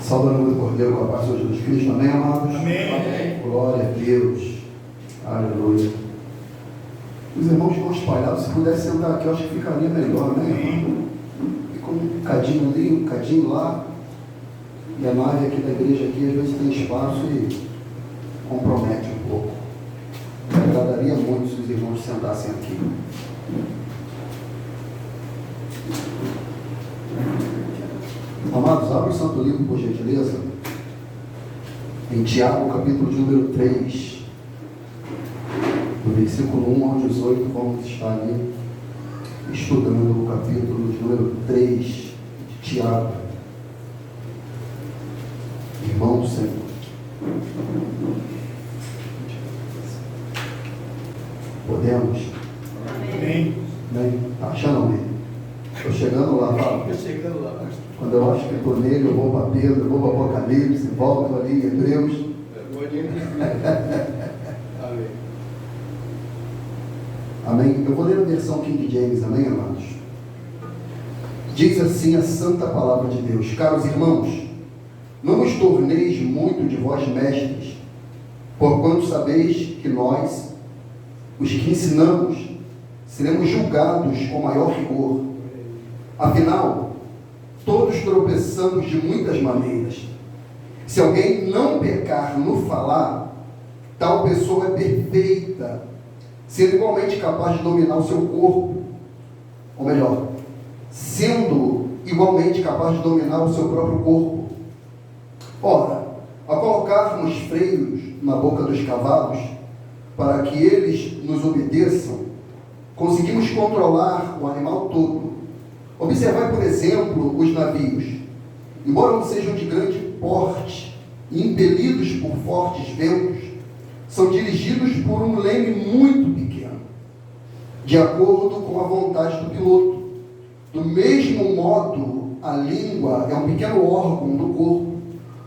Salve o nome do Cordeiro com a paz de Jesus Cristo, amém, amados? Amém. Amém. Glória a Deus, aleluia. Os irmãos estão espalhados, se pudesse sentar aqui, eu acho que ficaria melhor, né, irmão? Fica um cadinho ali, um cadinho lá, e a nave aqui da igreja aqui, às vezes tem espaço e compromete um pouco. Me agradaria muito se os irmãos sentassem aqui. Amados, abre o Santo Livro, por gentileza, em Tiago, capítulo de número 3, do versículo 1 ao 18, vamos estar ali estudando o capítulo de número 3 de Tiago. Irmão do Senhor. Podemos? Amém. Amém? Está achando, amém? Estou chegando lá, Fábio. Estou chegando lá. Quando eu acho que estou nele, eu vou para Pedro, eu vou para Apocalipse, volto ali em Hebreus. Amém. Amém? Eu vou ler a versão King James, amém, amados? Diz assim a santa palavra de Deus: caros irmãos, não vos torneis muito de vós mestres, porquanto sabeis que nós, os que ensinamos, seremos julgados com maior rigor. Afinal, todos tropeçamos de muitas maneiras. Se alguém não pecar no falar, tal pessoa é perfeita, sendo igualmente capaz de dominar o seu corpo, ou melhor, sendo igualmente capaz de dominar o seu próprio corpo. Ora, ao colocarmos freios na boca dos cavalos, para que eles nos obedeçam, conseguimos controlar o animal todo. Observai, por exemplo, os navios. Embora não sejam de grande porte e impelidos por fortes ventos, são dirigidos por um leme muito pequeno, de acordo com a vontade do piloto. Do mesmo modo, a língua é um pequeno órgão do corpo.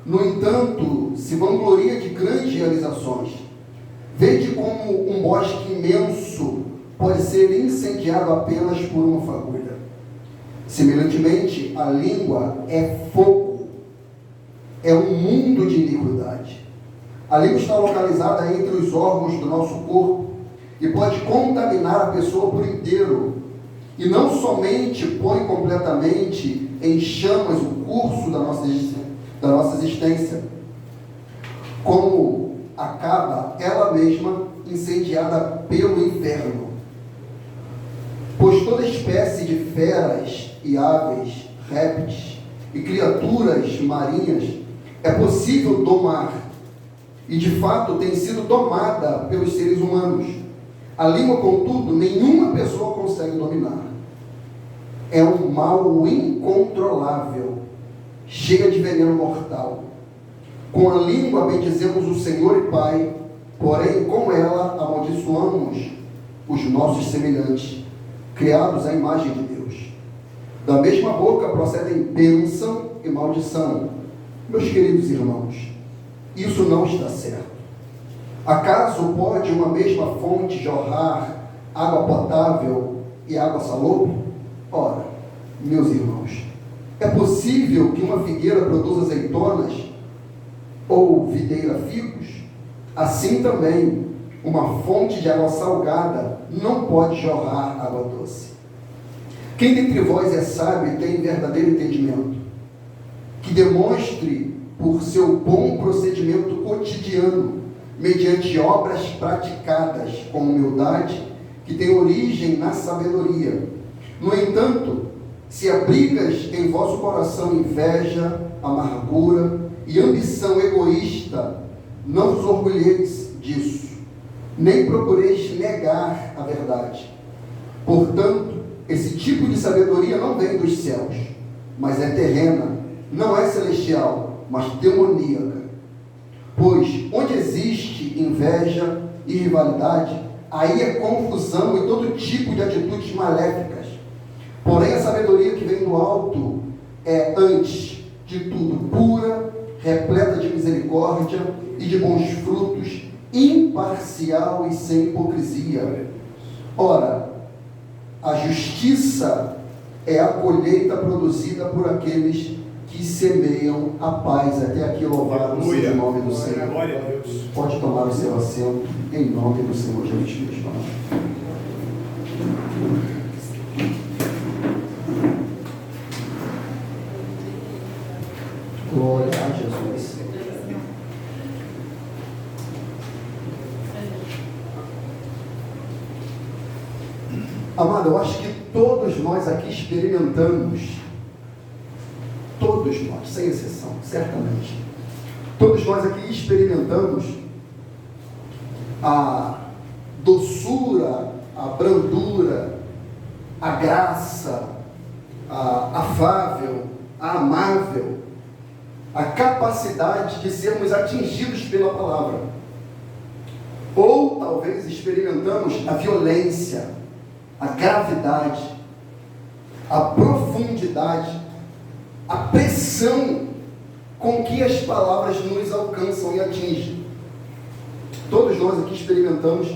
No entanto, se vangloria de grandes realizações. Vede como um bosque imenso pode ser incendiado apenas por uma fagulha. Semelhantemente, a língua é fogo, é um mundo de iniquidade. A língua está localizada entre os órgãos do nosso corpo e pode contaminar a pessoa por inteiro, e não somente põe completamente em chamas o curso da nossa existência, como acaba ela mesma incendiada pelo inferno. Pois toda espécie de feras e aves, répteis e criaturas marinhas é possível domar, e de fato tem sido domada pelos seres humanos. A língua, contudo, nenhuma pessoa consegue dominar. É um mal incontrolável, cheia de veneno mortal. Com a língua bendizemos o Senhor e Pai, porém com ela amaldiçoamos os nossos semelhantes, criados à imagem de Deus. Da mesma boca procedem bênção e maldição. Meus queridos irmãos, isso não está certo. Acaso pode uma mesma fonte jorrar água potável e água salobra? Ora, meus irmãos, é possível que uma figueira produza azeitonas ou videira figos? Assim também, uma fonte de água salgada não pode jorrar água doce. Quem dentre vós é sábio e tem verdadeiro entendimento, que demonstre por seu bom procedimento cotidiano, mediante obras praticadas com humildade, que tem origem na sabedoria. No entanto, se abrigas em vosso coração inveja, amargura e ambição egoísta, não vos orgulheis disso, nem procureis negar a verdade. Portanto, esse tipo de sabedoria não vem dos céus, mas é terrena, não é celestial, mas demoníaca. Pois onde existe inveja e rivalidade, aí é confusão e todo tipo de atitudes maléficas. Porém, a sabedoria que vem do alto é, antes de tudo, pura, repleta de misericórdia e de bons frutos, imparcial e sem hipocrisia. Ora, a justiça é a colheita produzida por aqueles que semeiam a paz. Até aqui, louvado seja o nome do Senhor. Glória a Deus. Pode tomar o seu assento, em nome do Senhor Jesus Cristo. Glória a Jesus. Amado, eu acho que todos nós aqui experimentamos, todos nós, sem exceção, certamente, todos nós aqui experimentamos a doçura, a brandura, a graça, a afável, a amável, a capacidade de sermos atingidos pela palavra. Ou talvez experimentamos a violência, a gravidade, a profundidade, a pressão com que as palavras nos alcançam e atingem. Todos nós aqui experimentamos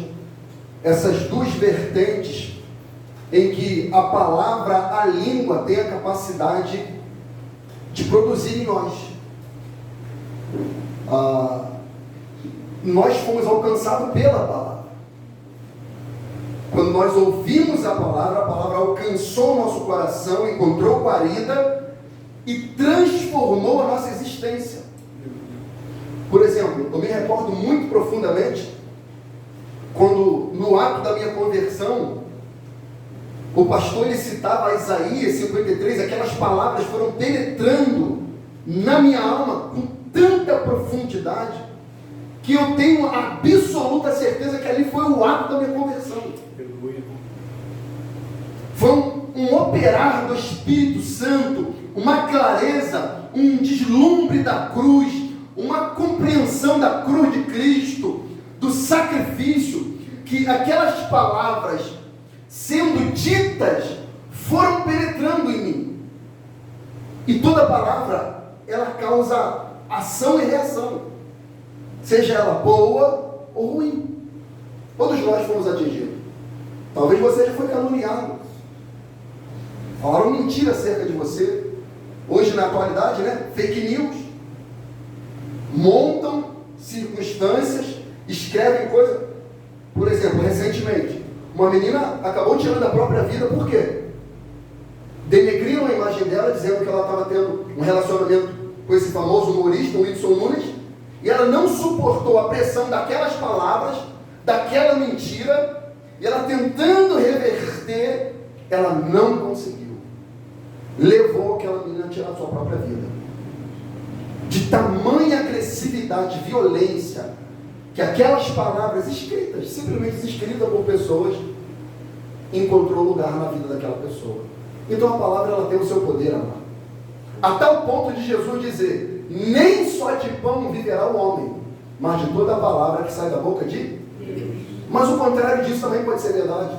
essas duas vertentes em que a palavra, a língua tem a capacidade de produzir em nós. Nós fomos alcançados pela palavra. Quando nós ouvimos a palavra alcançou o nosso coração, encontrou guarida e transformou a nossa existência. Por exemplo, eu me recordo muito profundamente quando, no ato da minha conversão, o pastor ele citava Isaías 53, aquelas palavras foram penetrando na minha alma com tanta profundidade que eu tenho a absoluta certeza que ali foi o ato da minha conversão. Foi um operar do Espírito Santo, uma clareza, um deslumbre da cruz, uma compreensão da cruz de Cristo, do sacrifício, que aquelas palavras sendo ditas foram penetrando em mim. E toda palavra, ela causa ação e reação, seja ela boa ou ruim. Todos nós fomos atingidos. Talvez você já foi caluniado, falaram mentira acerca de você. Hoje na atualidade, fake news, montam circunstâncias, escrevem coisas. Por exemplo, recentemente, uma menina acabou tirando a própria vida. Por quê? Denegriram a imagem dela, dizendo que ela estava tendo um relacionamento com esse famoso humorista, o Whindersson Nunes, e ela não suportou a pressão daquelas palavras, daquela mentira, e ela tentando reverter, ela não conseguiu. Levou aquela menina a tirar a sua própria vida. De tamanha agressividade, violência, que aquelas palavras escritas, simplesmente escritas por pessoas, encontrou lugar na vida daquela pessoa. Então a palavra ela tem o seu poder, amado. A tal ponto de Jesus dizer: nem só de pão viverá o homem, mas de toda a palavra que sai da boca de Deus. Mas o contrário disso também pode ser verdade.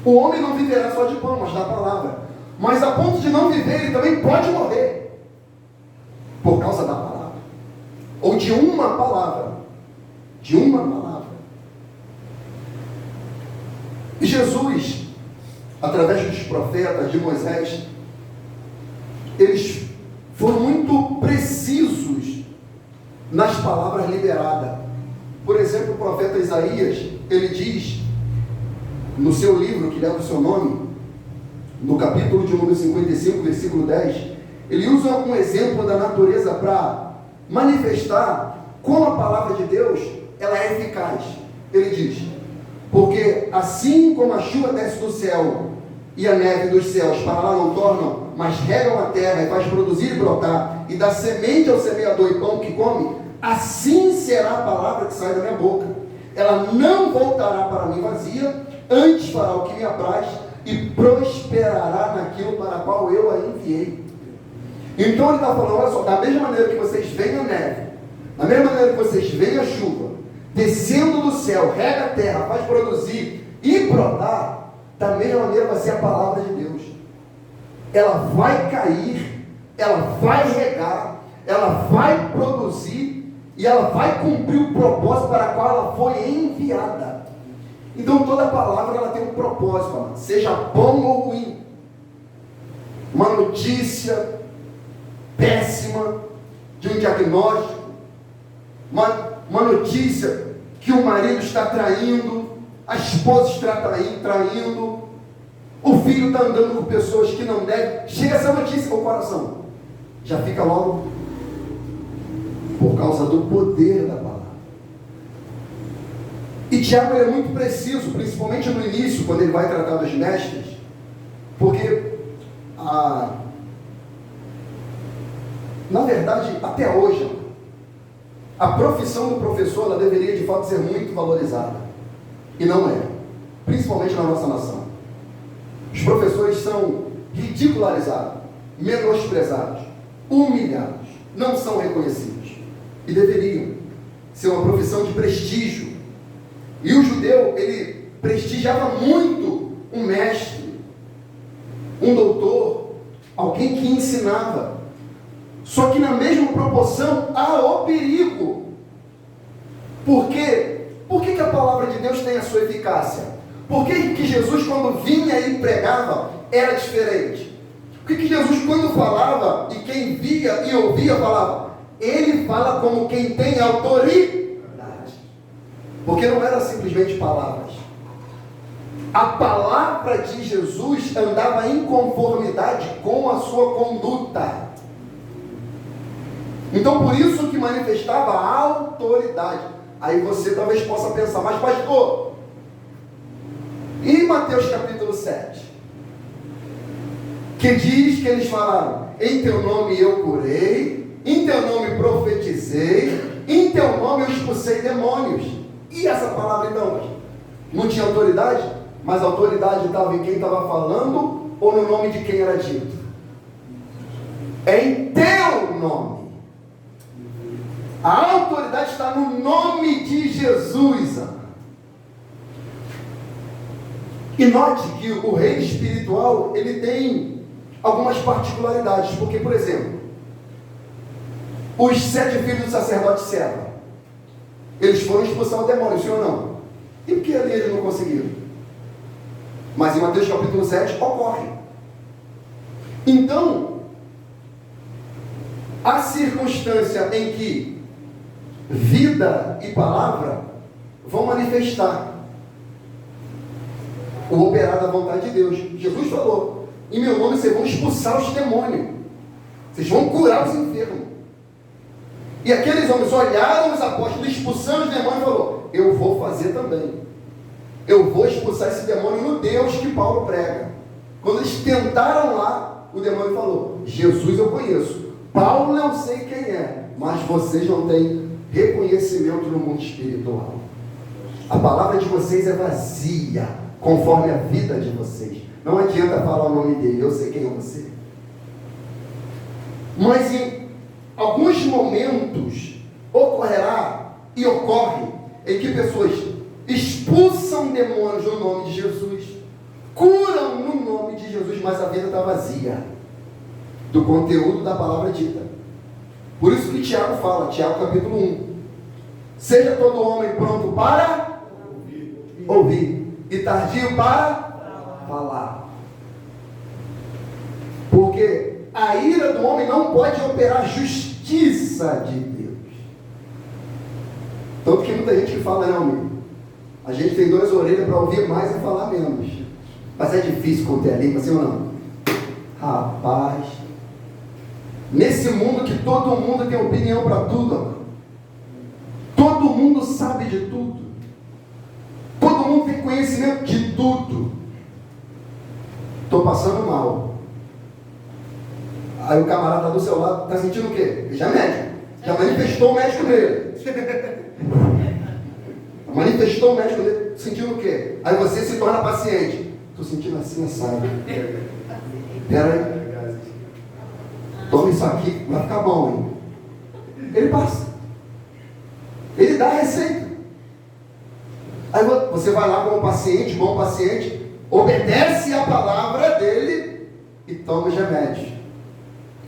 O homem não viverá só de pão, mas da palavra. Mas a ponto de não viver, ele também pode morrer por causa da palavra. Ou de uma palavra. De uma palavra. E Jesus, através dos profetas, de Moisés, eles foram muito precisos nas palavras liberadas. Por exemplo, o profeta Isaías, ele diz, no seu livro, que leva o seu nome, no capítulo de número 55, versículo 10, ele usa um exemplo da natureza para manifestar como a palavra de Deus, ela é eficaz. Ele diz: porque assim como a chuva desce do céu e a neve dos céus para lá não tornam, mas regam a terra e faz produzir e brotar, e dá semente ao semeador e pão que come, assim será a palavra que sai da minha boca. Ela não voltará para mim vazia, antes fará o que me apraz e prosperará naquilo para o qual eu a enviei. Então ele está falando: olha só, da mesma maneira que vocês veem a neve, da mesma maneira que vocês veem a chuva, descendo do céu, rega a terra, faz produzir e brotar, da mesma maneira vai ser a palavra de Deus. Ela vai cair, ela vai regar, ela vai produzir e ela vai cumprir o propósito para o qual ela foi enviada. Então toda palavra ela tem um propósito, seja bom ou ruim. Uma notícia, péssima, de um diagnóstico, uma notícia que o marido está traindo, a esposa está traindo, o filho está andando com pessoas que não devem. Chega essa notícia ao coração, já fica logo, por causa do poder da palavra. E Tiago é muito preciso, principalmente no início, quando ele vai tratar dos mestres, porque na verdade, até hoje, a profissão do professor, ela deveria de fato ser muito valorizada, e não é, principalmente na nossa nação. Os professores são ridicularizados, menosprezados, humilhados, não são reconhecidos, e deveriam ser uma profissão de prestígio. E o judeu, ele prestigiava muito um mestre, um doutor, alguém que ensinava. Só que na mesma proporção há o perigo. Por quê? Por que a palavra de Deus tem a sua eficácia? Por que Jesus, quando vinha e pregava, era diferente? Por que Jesus, quando falava, e quem via e ouvia, falava? Ele fala como quem tem autoridade. Porque não era simplesmente palavras. A palavra de Jesus andava em conformidade com a sua conduta. Então, por isso que manifestava a autoridade. Aí você talvez possa pensar, mas pastor, e Mateus capítulo 7? Que diz que eles falaram, em teu nome eu curei, em teu nome profetizei, em teu nome eu expulsei demônios. E essa palavra então? Não tinha autoridade? Mas a autoridade estava em quem estava falando ou no nome de quem era dito? É em teu nome. A autoridade está no nome de Jesus. E note que o reino espiritual, ele tem algumas particularidades. Porque, por exemplo, os 7 filhos do sacerdote Serra, eles foram expulsar o demônio, sim ou não? E por que ali eles não conseguiram? Mas em Mateus capítulo 7 ocorre. Então, a circunstância em que vida e palavra vão manifestar o operar da vontade de Deus. Jesus falou, em meu nome vocês vão expulsar os demônios, vocês vão curar os enfermos. E aqueles homens olharam os apóstolos expulsando os demônios e falou, eu vou fazer também. Eu vou expulsar esse demônio no Deus que Paulo prega. Quando eles tentaram lá, o demônio falou, Jesus eu conheço, Paulo eu sei quem é, mas vocês não têm reconhecimento no mundo espiritual. A palavra de vocês é vazia, conforme a vida de vocês. Não adianta falar o nome dele, eu sei quem é você. Mas em alguns momentos ocorrerá e ocorre em que pessoas expulsam demônios no nome de Jesus, curam no nome de Jesus, mas a vida está vazia do conteúdo da palavra dita. Por isso que Tiago fala, Tiago capítulo 1, seja todo homem pronto para ouvir e tardio para falar. Porque a ira do homem não pode operar justiça de Deus. Tanto que muita gente que fala, não, amigo, a gente tem 2 orelhas para ouvir mais e falar menos. Mas é difícil conter a língua, sim ou não? Rapaz, nesse mundo que todo mundo tem opinião para tudo, todo mundo sabe de tudo, todo mundo tem conhecimento de tudo. Estou passando mal. Aí o camarada do seu lado está sentindo o quê? Ele já é médico, já manifestou o médico dele. Manifestou o médico dele, sentindo o quê? Aí você se torna paciente. Estou sentindo assim, sabe? Espera aí. Toma isso aqui, vai ficar bom, hein? Ele passa. Ele dá a receita. Aí você vai lá como paciente, bom paciente, obedece a palavra dele e toma os remédios.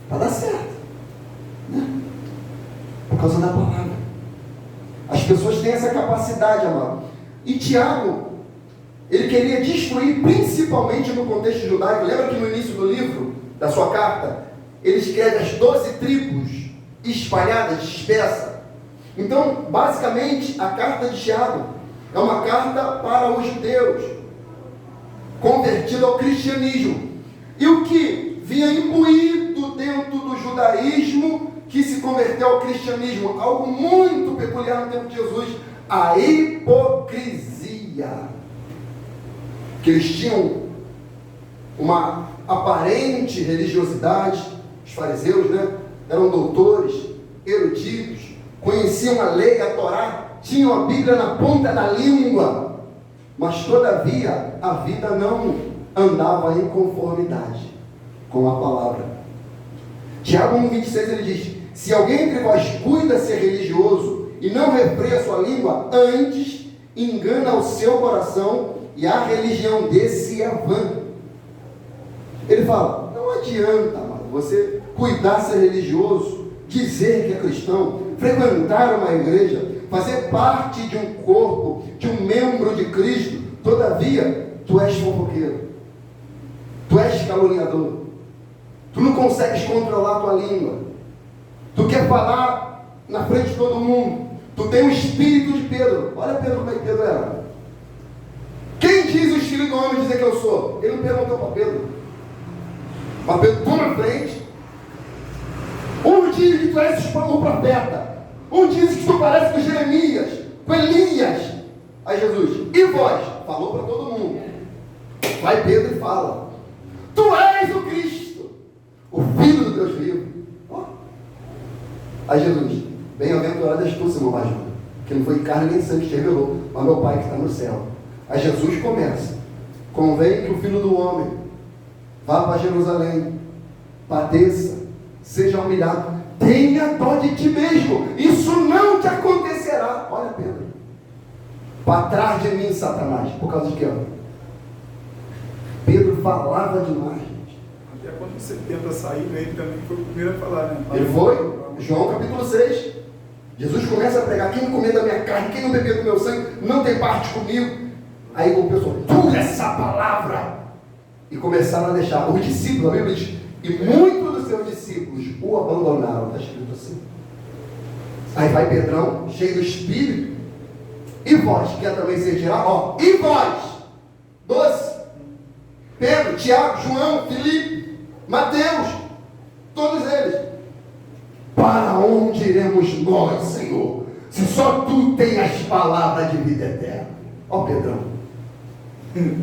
Para dar certo. Né? Por causa da palavra. As pessoas têm essa capacidade, amado. E Tiago, ele queria destruir, principalmente no contexto judaico. Lembra que no início do livro, da sua carta, ele escreve as 12 tribos espalhadas, dispersas. Então, basicamente, a carta de Tiago é uma carta para os judeus, convertido ao cristianismo. E o que vinha imbuído dentro do judaísmo, que se converteu ao cristianismo, algo muito peculiar no tempo de Jesus, a hipocrisia. Que eles tinham uma aparente religiosidade, os fariseus, né? Eram doutores, eruditos, conheciam a lei, a Torá, tinham a Bíblia na ponta da língua, mas todavia a vida não andava em conformidade com a palavra. Tiago 1,26 ele diz: se alguém entre vós cuida ser religioso e não refreia sua língua, antes engana o seu coração e a religião desse é vã. Ele fala, não adianta, mano, você cuidar ser religioso, dizer que é cristão, frequentar uma igreja, fazer parte de um corpo, de um membro de Cristo, todavia, tu és fofoqueiro, tu és caluniador, tu não consegues controlar a tua língua, tu quer falar na frente de todo mundo, tu tem o espírito de Pedro. Olha Pedro, como é que Pedro era. Quem diz o filho do homem dizer que eu sou? Ele não perguntou para Pedro, mas Pedro toma na frente. Um diz que tu és o profeta, um diz que tu parece com Jeremias, com Elias. Aí Jesus, e vós? Falou para todo mundo. Vai Pedro e fala, tu és o Cristo, o Filho do Deus vivo. Ó. Aí Jesus, bem-aventurado és tu, Simão Barjona, que não foi carne nem sangue que te revelou, mas meu Pai que está no céu. Aí Jesus começa, convém que o Filho do Homem vá para Jerusalém, padeça, seja humilhado, tenha dó de ti mesmo, isso não te acontecerá. Olha Pedro, para trás de mim, Satanás. Por causa de quê? Pedro falava demais, gente. Até quando você tenta sair, ele também foi o primeiro a falar, né? Ele foi, João capítulo 6. Jesus começa a pregar, quem não comer da minha carne, quem não beber do meu sangue, não tem parte comigo. Aí o pessoal, tudo essa palavra. E começaram a deixar, os discípulos, a Bíblia diz, e muitos dos seus discípulos o abandonaram, está escrito assim. Aí vai Pedrão, cheio do Espírito, e vós, quer também ser tirado? Ó, e vós, 12, Pedro, Tiago, João, Filipe, Mateus, todos eles. Para onde iremos nós, Senhor, se só tu tens as palavras de vida eterna? Ó Pedrão,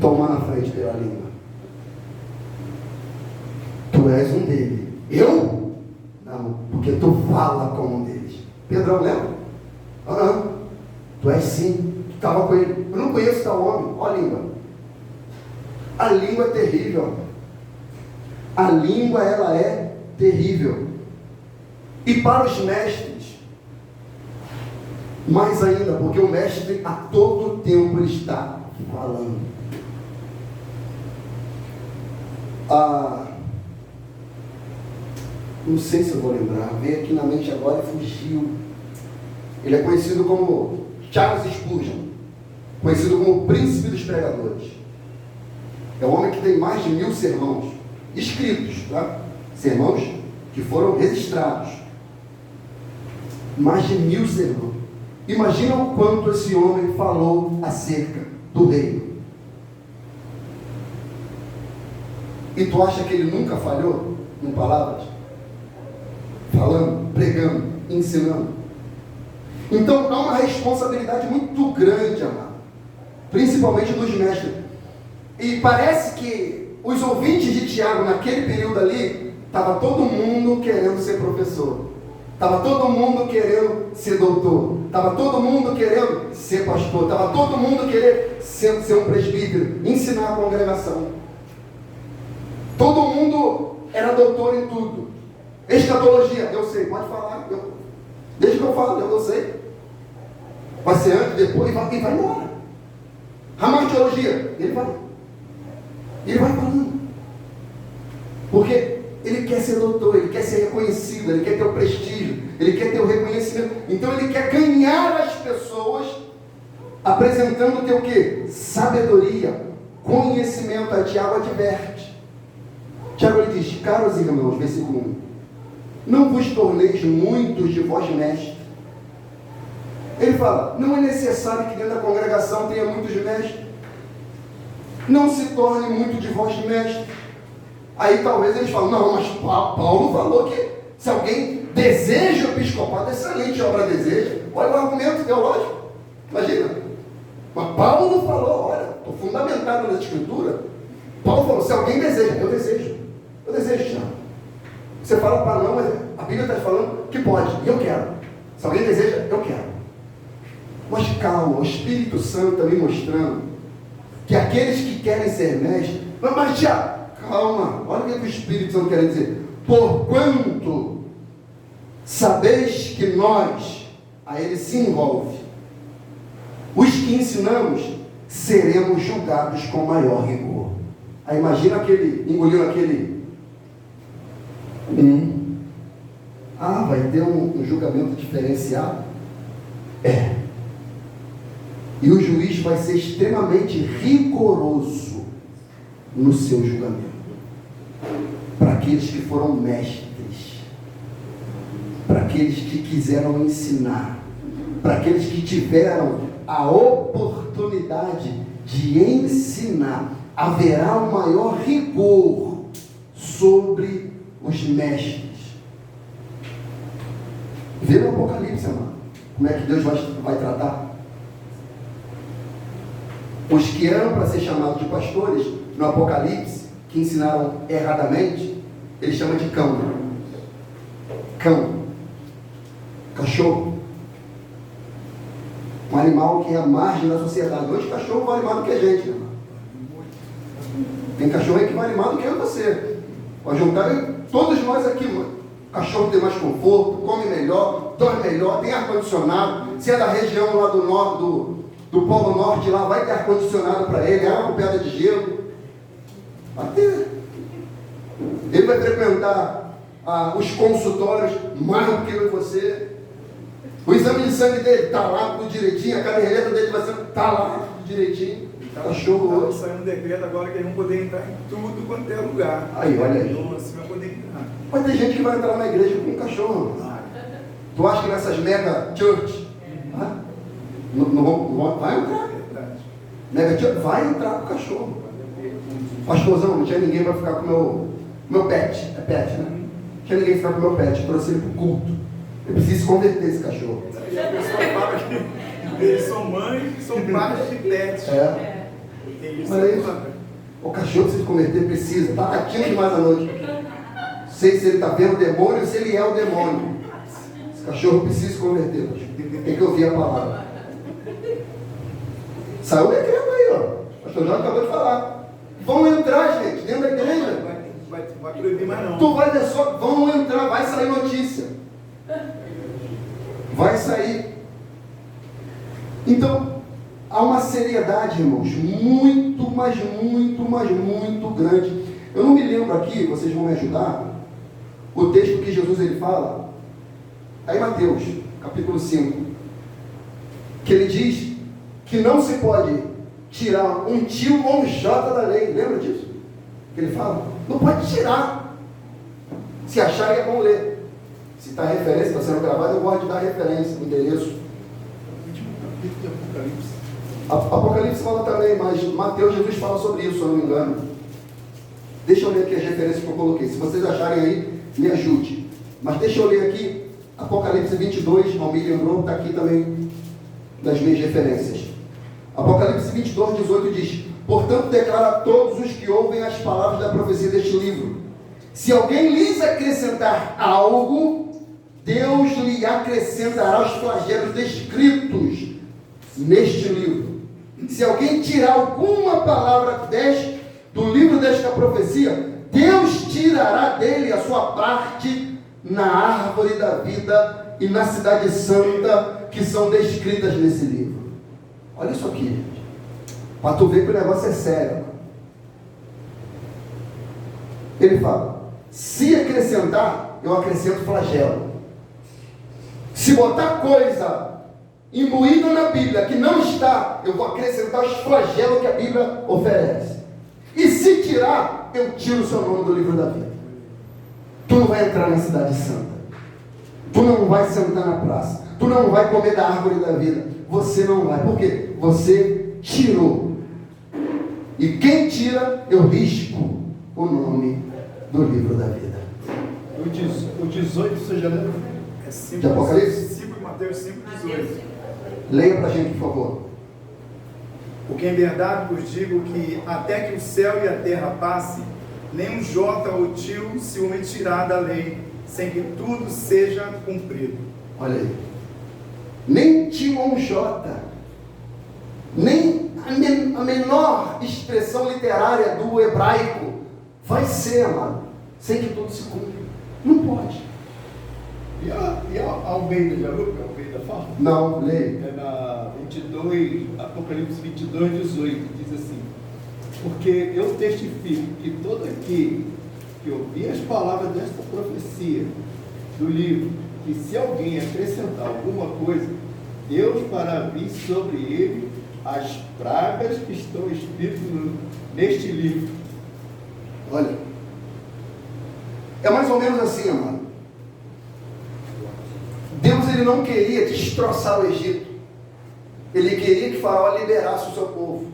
toma na frente pela língua. Tu és um deles. Eu? Não, porque tu fala como um deles. Pedrão, lembra? Tu és sim, tu estava com ele. Eu não conheço tal homem. Ó a língua. A língua é terrível. A língua, ela é terrível. E para os mestres, mais ainda, porque o mestre a todo tempo ele está falando. Não sei se eu vou lembrar, veio aqui na mente agora e fugiu. Ele é conhecido como Charles Spurgeon, conhecido como o príncipe dos pregadores. É um homem que tem mais de 1000 sermões escritos, tá? Sermões que foram registrados. Mais de 1000 sermões. Imagina o quanto esse homem falou acerca do reino. E tu acha que ele nunca falhou em palavras? Falando, pregando, ensinando. Então há uma responsabilidade muito grande, amado, principalmente dos mestres. E parece que os ouvintes de Tiago naquele período ali, estava todo mundo querendo ser professor, estava todo mundo querendo ser doutor, estava todo mundo querendo ser pastor, estava todo mundo querendo ser um presbítero, ensinar a congregação. Todo mundo era doutor em tudo. Escatologia, eu sei, pode falar. Desde que eu falo, eu sei. Vai ser antes, depois, e vai embora. Ramartiologia, ele vai. Ele vai falando. Porque ele quer ser doutor, ele quer ser reconhecido, ele quer ter o prestígio, ele quer ter o reconhecimento. Então ele quer ganhar as pessoas apresentando o que? Sabedoria, conhecimento. A Tiago adverte. Tiago ele diz: caros irmãos, versículo 1, não vos torneis muitos de vós mestres. Ele fala: não é necessário que dentro da congregação tenha muitos mestres. Não se torne muito de vós mestres. Aí talvez eles falam: não, mas Paulo falou que se alguém deseja o episcopado, excelente obra deseja. Olha o argumento teológico. Imagina. Mas Paulo falou: olha, estou fundamentado na escritura. Paulo falou: se alguém deseja, eu desejo. Eu desejo, Tiago. Você fala para não, mas a Bíblia está falando que pode, e eu quero. Se alguém deseja, eu quero. Mas calma, o Espírito Santo está me mostrando que aqueles que querem ser mestres, mas Tiago, calma, olha o que o Espírito Santo quer dizer. Porquanto sabeis que nós, aí ele se envolve, os que ensinamos, seremos julgados com maior rigor. Aí imagina aquele, engolindo aquele, vai ter um julgamento diferenciado? É. E o juiz vai ser extremamente rigoroso no seu julgamento. Para aqueles que foram mestres, para aqueles que quiseram ensinar, para aqueles que tiveram a oportunidade de ensinar, haverá um maior rigor sobre os mestres. Vê no Apocalipse, amado, como é que Deus vai tratar os que eram para ser chamados de pastores. No Apocalipse, que ensinaram erradamente, ele chama de cão. Cachorro, um animal que é a margem da sociedade. Hoje cachorro vale mais do que a gente, né? Tem cachorro aí que vale mais do que eu e você. Pode juntar todos nós aqui, mano. Cachorro tem mais conforto, come melhor, dorme melhor, tem ar-condicionado. Se é da região lá do norte, do Polo Norte, lá vai ter ar-condicionado para ele, água com pedra de gelo. Vai ter. Ele vai frequentar os consultórios mais do que eu e você. O exame de sangue dele está lá tudo direitinho, a caderneta dele vai ser, está lá tudo direitinho. Cachorro hoje. Saiu um decreto agora que eles vão poder entrar em tudo quanto é lugar. Aí, olha aí. Então, assim, vai poder entrar. Mas tem gente que vai entrar na igreja com um cachorro. Tu acha que nessas mega church não vai entrar? Mega church vai entrar com o cachorro. Pastorzão, não tinha ninguém para ficar com o meu pet. É pet, né? Não tinha ninguém para ficar com o meu pet. Eu trouxe ele para o culto. Eu preciso converter esse cachorro. E a pessoa fala que eles são mães e são pais de pets. Olha isso. O cachorro precisa converter, precisa. Está latindo demais à noite. Sei se ele está vendo o demônio ou se ele é o demônio. Esse cachorro precisa se converter. Tem que ouvir a palavra. Saiu o decreto aí, ó. O pastor Jorge acabou de falar. Vão entrar, gente, dentro da igreja. Vai proibir mais não. Tu vai ver só, vão entrar, vai sair notícia. Vai sair. Então, há uma seriedade, irmãos, muito grande. Eu não me lembro aqui, vocês vão me ajudar, o texto que Jesus ele fala, aí Mateus, capítulo 5, que ele diz que não se pode tirar um tio ou um jota da lei. Lembra disso? Que ele fala? Não pode tirar. Se acharem é bom ler. Se está referência, está sendo gravado, eu gosto de dar referência, endereço. Apocalipse fala também, mas Mateus, Jesus fala sobre isso, se eu não me engano. Deixa eu ler aqui as referências que eu coloquei. Se vocês acharem aí, me ajude. Mas deixa eu ler aqui, Apocalipse 22, Almir lembrou, está aqui também das minhas referências. Apocalipse 22, 18 diz: portanto, declara a todos os que ouvem as palavras da profecia deste livro: se alguém lhes acrescentar algo, Deus lhe acrescentará os flagelos descritos neste livro. Se alguém tirar alguma palavra do livro desta profecia, Deus tirará dele a sua parte na árvore da vida e na cidade santa que são descritas nesse livro. Olha isso aqui, gente, para tu ver que o negócio é sério. Ele fala: se acrescentar, eu acrescento flagelo. Se botar coisa imbuída na Bíblia que não está, eu vou acrescentar os flagelos que a Bíblia oferece. E se tirar, eu tiro o seu nome do livro da vida. Tu não vai entrar na cidade santa. Tu não vai sentar na praça. Tu não vai comer da árvore da vida. Você não vai. Por quê? Você tirou. E quem tira, eu risco o nome do livro da vida. O 18, você já leu? É 5, De Apocalipse? 5, Mateus 5, 18. Leia pra gente, por favor. Porque em verdade vos digo que até que o céu e a terra passem, nem um jota ou tio se omitirá da lei, sem que tudo seja cumprido. Olha aí. Nem tio ou jota, nem a menor expressão literária do hebraico vai ser, amado, sem que tudo se cumpra. Não pode. E a Almeida, já viu que a Almeida fala? Não, leia. É na 22, Apocalipse 22, 18, diz assim: porque eu testifico que todo aquele que ouvir as palavras desta profecia do livro, que se alguém acrescentar alguma coisa, Deus fará vir sobre ele as pragas que estão escritas neste livro. Olha, é mais ou menos assim, amado. Deus, ele não queria destroçar o Egito. Ele queria que Faraó liberasse o seu povo.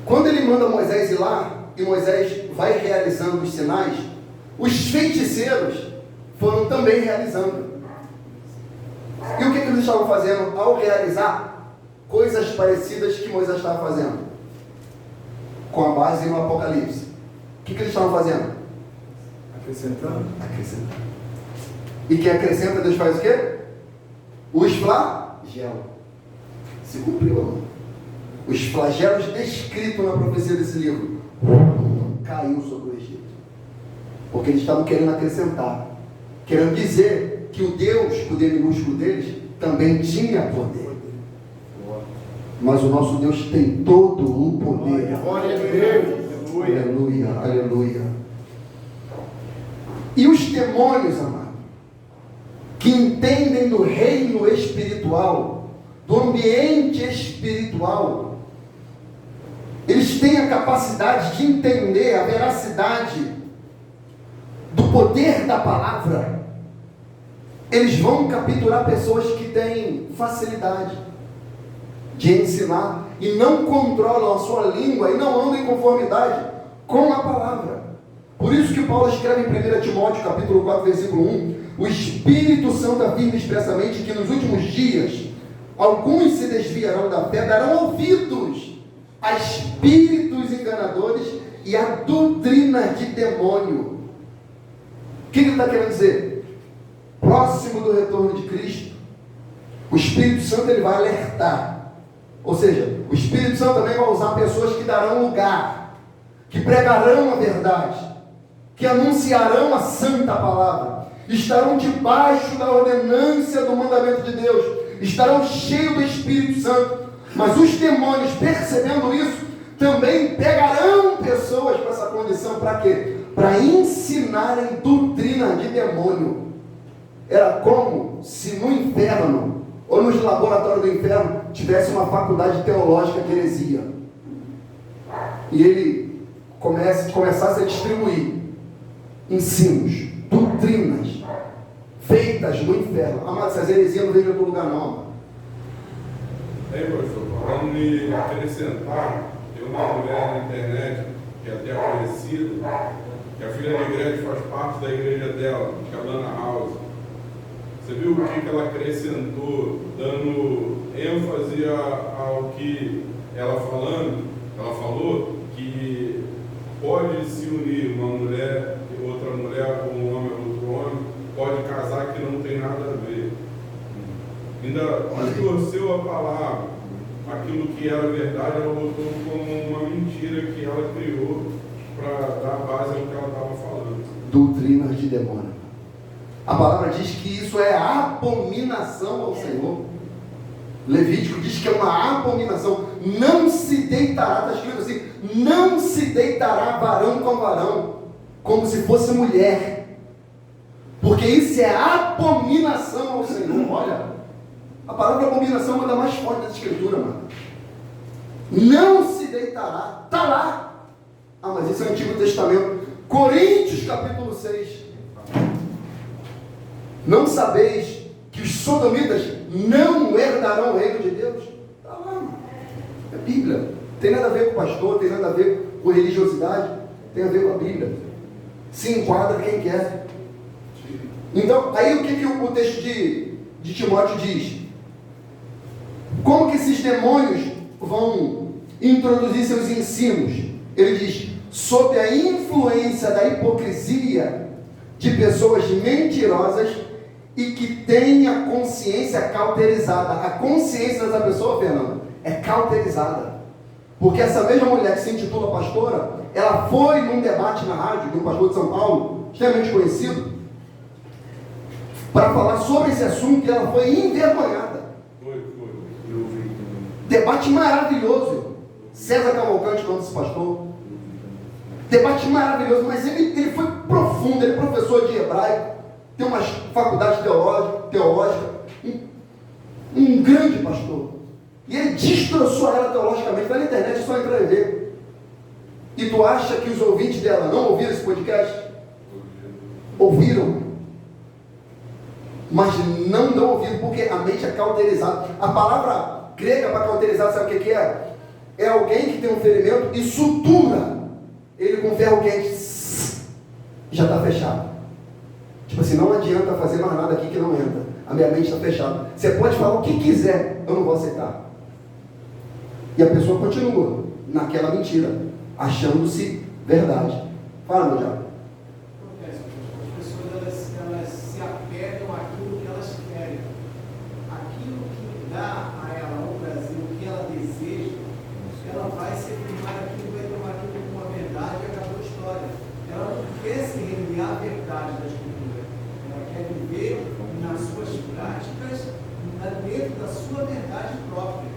Quando ele manda Moisés ir lá, e Moisés vai realizando os sinais, os feiticeiros foram também realizando. E o que eles estavam fazendo ao realizar coisas parecidas que Moisés estava fazendo? Com a base no Apocalipse. O que eles estavam fazendo? Acrescentando. Acrescentando. E quem acrescenta, Deus faz o quê? Os flagela. Se cumpriu, amor. Os flagelos descritos na profecia desse livro caiu sobre o Egito. Porque eles estavam querendo acrescentar. Querendo dizer que o Deus, o D minúsculo deles, também tinha poder. Mas o nosso Deus tem todo o poder. Glória a Deus. Aleluia, aleluia. E os demônios, amado, que entendem do reino espiritual, do ambiente espiritual, eles têm a capacidade de entender a veracidade do poder da palavra. Eles vão capturar pessoas que têm facilidade de ensinar e não controlam a sua língua e não andam em conformidade com a palavra. Por isso que Paulo escreve em 1 Timóteo capítulo 4, versículo 1: o Espírito Santo afirma expressamente que nos últimos dias alguns se desviarão da fé, darão ouvidos a espíritos enganadores e a doutrina de demônio. O que ele está querendo dizer? Próximo do retorno de Cristo, o Espírito Santo ele vai alertar. Ou seja, o Espírito Santo também vai usar pessoas que darão lugar, que pregarão a verdade, que anunciarão a santa palavra, estarão debaixo da ordenância do mandamento de Deus, estarão cheios do Espírito Santo. Mas os demônios, percebendo isso, também pegarão pessoas para essa condição. Para quê? Para ensinarem doutrina de demônio. Era como se no inferno, ou nos laboratórios do inferno, tivesse uma faculdade teológica de heresia. E ele começasse a distribuir ensinos, doutrinas, feitas no inferno. Amado, essas heresias não vêm de outro lugar não, amado. Aí, pastor, falando de acrescentar, tem uma mulher na internet, que é até conhecida, que a filha da igreja faz parte da igreja dela, que é a Lana House. Você viu o que ela acrescentou, dando ênfase ao que ela falando? Ela falou que pode se unir uma mulher e outra mulher, ou um homem e outro homem, pode casar que não tem nada a ver. Ainda distorceu a palavra, aquilo que era verdade, ela botou como uma mentira que ela criou para dar base ao que ela estava falando. Doutrinas de demônio. A palavra diz que isso é abominação ao Senhor. Levítico diz que é uma abominação. Não se deitará, está escrito assim, não se deitará varão com varão, como se fosse mulher, porque isso é abominação ao Senhor. Olha, a palavra abominação é uma das mais fortes da escritura, mano. Não se deitará, está lá. Ah, mas isso é o Antigo Testamento. Coríntios capítulo 6. Não sabeis que os sodomitas não herdarão o reino de Deus? Está lá. É Bíblia. Tem nada a ver com pastor, tem nada a ver com religiosidade, tem a ver com a Bíblia. Se enquadra quem quer. Então, aí o que o texto de Timóteo diz? Como que esses demônios vão introduzir seus ensinos? Ele diz, sob a influência da hipocrisia de pessoas mentirosas e que têm a consciência cauterizada. A consciência dessa pessoa, Fernando, é cauterizada. Porque essa mesma mulher que se intitula pastora, ela foi num debate na rádio de um pastor de São Paulo, extremamente conhecido, para falar sobre esse assunto, e ela foi envergonhada. Debate maravilhoso. César Cavalcante, quando esse pastor. Debate maravilhoso, mas ele foi profundo, ele é professor de hebraico, tem uma faculdade teológica, um grande pastor. E ele destroçou ela teologicamente. Vai na internet, é só entrar e ver. E tu acha que os ouvintes dela não ouviram esse podcast? Ouviram. Mas não dão ouvido, porque a mente é cauterizada. A palavra grega para cauterizar, sabe o que é? É alguém que tem um ferimento e sutura ele com ferro quente. Já está fechado. Tipo assim, não adianta fazer mais nada aqui que não entra. A minha mente está fechada. Você pode falar o que quiser, eu não vou aceitar. E a pessoa continua naquela mentira, achando-se verdade. Fala, meu diabo. As pessoas elas se apegam àquilo que elas querem. Aquilo que dá a ela o prazer, o que ela deseja, ela vai se firmar aquilo, vai tomar aquilo como uma verdade e acabou a história. Ela não quer se render à verdade da Escritura. Ela quer viver nas suas práticas, dentro da sua verdade própria.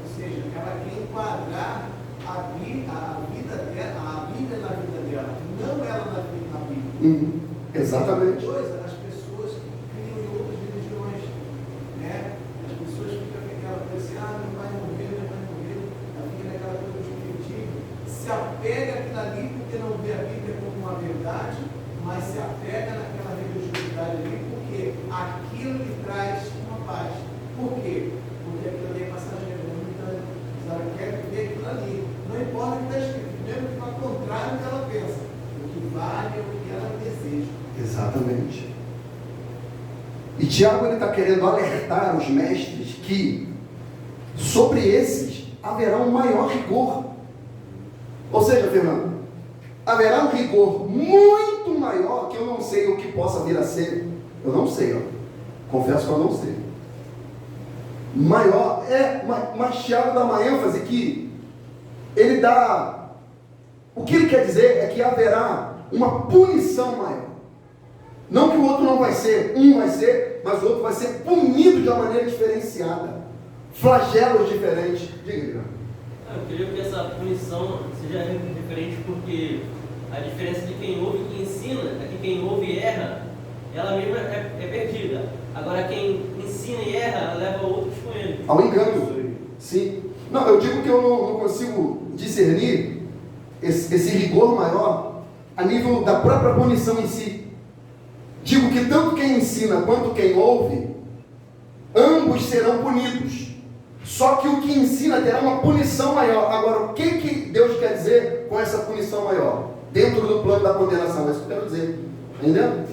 Ou seja, ela quer enquadrar a vida dela, a Bíblia na vida dela, não ela na Bíblia. Exatamente. As pessoas que criam em outras religiões, né? As pessoas ficam com aquela coisa assim, não vai morrer, ela fica naquela coisa subjetiva, se apega àquilo ali porque não vê a Bíblia como uma verdade, mas se apega naquela religiosidade ali porque aquilo lhe traz uma paz. Por quê? Porque aquilo ali é passageiro, ela quer viver aquilo ali. Não importa o que está escrito, mesmo que vá contrário ao que ela pensa. O que vale é o que ela deseja. Exatamente. E Tiago está querendo alertar os mestres que sobre esses haverá um maior rigor. Ou seja, Fernando, haverá um rigor muito maior que eu não sei o que possa vir a ser. Eu não sei, ó. Confesso que eu não sei. Maior mas Tiago dá uma ênfase que ele dá. O que ele quer dizer é que haverá uma punição maior. Não que o outro não vai ser, um vai ser, mas o outro vai ser punido de uma maneira diferenciada. Flagelos diferentes. Diga. Eu creio que essa punição seja diferente porque a diferença de quem ouve e quem ensina é que quem ouve e erra, ela mesma é perdida. Agora quem ensina e erra, leva outros com ele. Ao engano. Sim. Não, eu digo que eu não consigo discernir esse rigor maior a nível da própria punição em si. Digo que tanto quem ensina quanto quem ouve, ambos serão punidos. Só que o que ensina terá uma punição maior. Agora, o que Deus quer dizer com essa punição maior? Dentro do plano da condenação, é isso que eu quero dizer. Entendeu?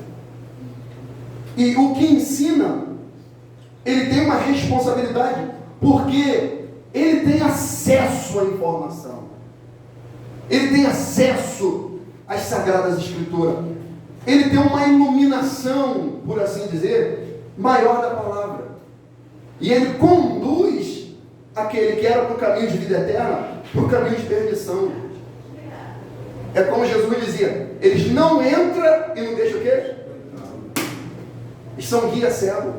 E o que ensina, ele tem uma responsabilidade, porque ele tem acesso à informação. Ele tem acesso às Sagradas Escrituras. Ele tem uma iluminação, por assim dizer, maior da palavra. E ele conduz aquele que era para o caminho de vida eterna, para o caminho de perdição. É como Jesus dizia, eles não entram e não deixam o quê? Eles são guia cego.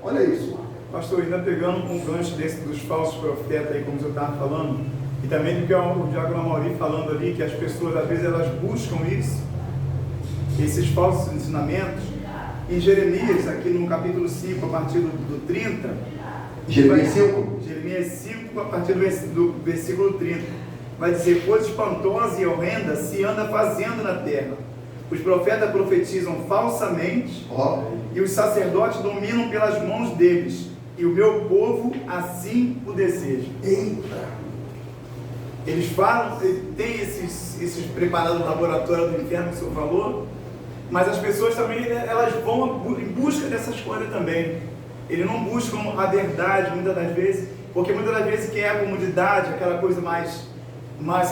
Olha isso. Pastor, ainda pegando um gancho desse dos falsos profetas aí, como você estava falando, e também do que o Diácono Amauri falando ali, que as pessoas às vezes elas buscam isso, esses falsos ensinamentos. Em Jeremias, aqui no capítulo 5, a partir do 30, Jeremias 5? Jeremias 5, a partir do versículo 30, vai dizer: coisa espantosa e horrenda se anda fazendo na terra. Os profetas profetizam falsamente, e os sacerdotes dominam pelas mãos deles, e o meu povo assim o deseja. Eita! Eles falam, tem esses preparados no laboratório do inferno que o senhor falou, mas as pessoas também, elas vão em busca dessas coisas também. Eles não buscam a verdade muitas das vezes, porque muitas das vezes quer a comodidade, aquela coisa mais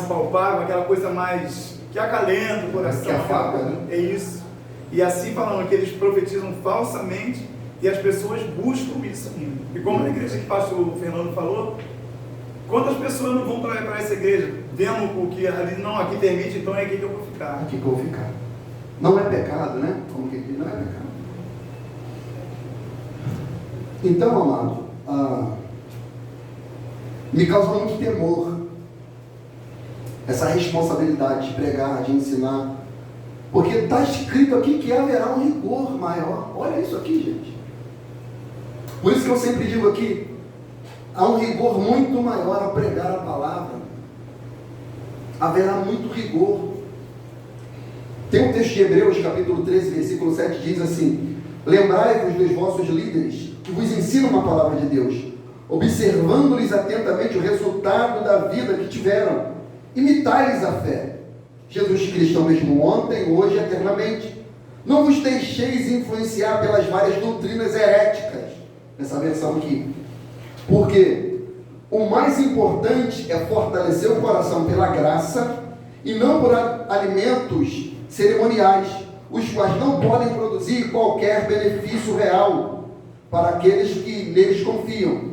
palpável, aquela coisa mais que acalenta o coração. Que afaga, né? É isso. E assim falando que eles profetizam falsamente e as pessoas buscam isso ainda. E como na igreja que o pastor Fernando falou, quantas pessoas não vão para essa igreja vendo o que ali, não, aqui permite, então é aqui que eu vou ficar. Aqui que eu vou ficar. Não é pecado, né? Como que diz? Não é pecado. Então, amado, me causa muito temor essa responsabilidade de pregar, de ensinar, porque está escrito aqui que haverá um rigor maior. Olha isso aqui, gente. Por isso que eu sempre digo aqui, há um rigor muito maior a pregar a palavra. Haverá muito rigor. Tem um texto de Hebreus, capítulo 13, versículo 7, diz assim: lembrai-vos dos vossos líderes, que vos ensinam a palavra de Deus, observando-lhes atentamente o resultado da vida que tiveram. Imitai-lhes a fé. Jesus Cristo é o mesmo ontem, hoje e eternamente. Não vos deixeis influenciar pelas várias doutrinas heréticas, nessa versão aqui. Porque o mais importante é fortalecer o coração pela graça e não por alimentos cerimoniais, os quais não podem produzir qualquer benefício real para aqueles que neles confiam.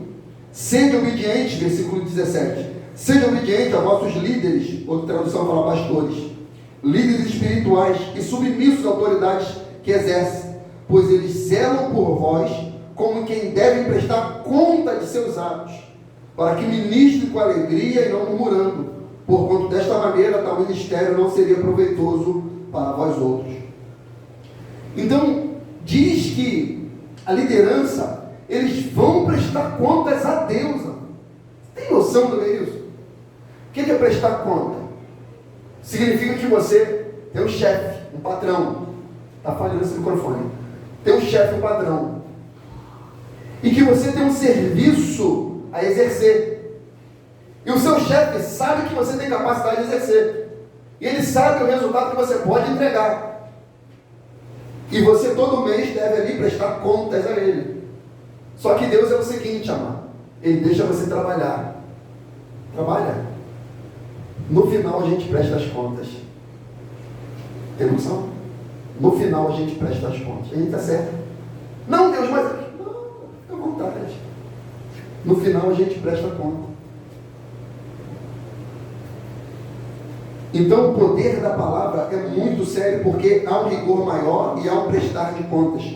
Sede obedientes, versículo 17. Sede obediente a vossos líderes, outra tradução fala pastores, líderes espirituais e submissos às autoridades que exercem, pois eles zelam por vós como quem deve prestar conta de seus atos, para que ministre com alegria e não murmurando, porquanto desta maneira tal ministério não seria proveitoso para vós outros. Então, diz que a liderança, eles vão prestar contas a Deus. Tem noção do que é isso? O que é prestar conta? Significa que você tem um chefe, um patrão. Está falhando esse microfone. Tem um chefe, um patrão. E que você tem um serviço a exercer. E o seu chefe sabe que você tem capacidade de exercer. E ele sabe o resultado que você pode entregar. E você todo mês deve ali prestar contas a ele. Só que Deus é o seguinte, amado. Ele deixa você trabalhar. Trabalha. No final a gente presta as contas. Tem noção? No final a gente presta as contas. A gente está certo. Não, Deus, mas... Não, fica à vontade. No final a gente presta conta. Então o poder da palavra é muito sério, porque há um rigor maior e há um prestar de contas.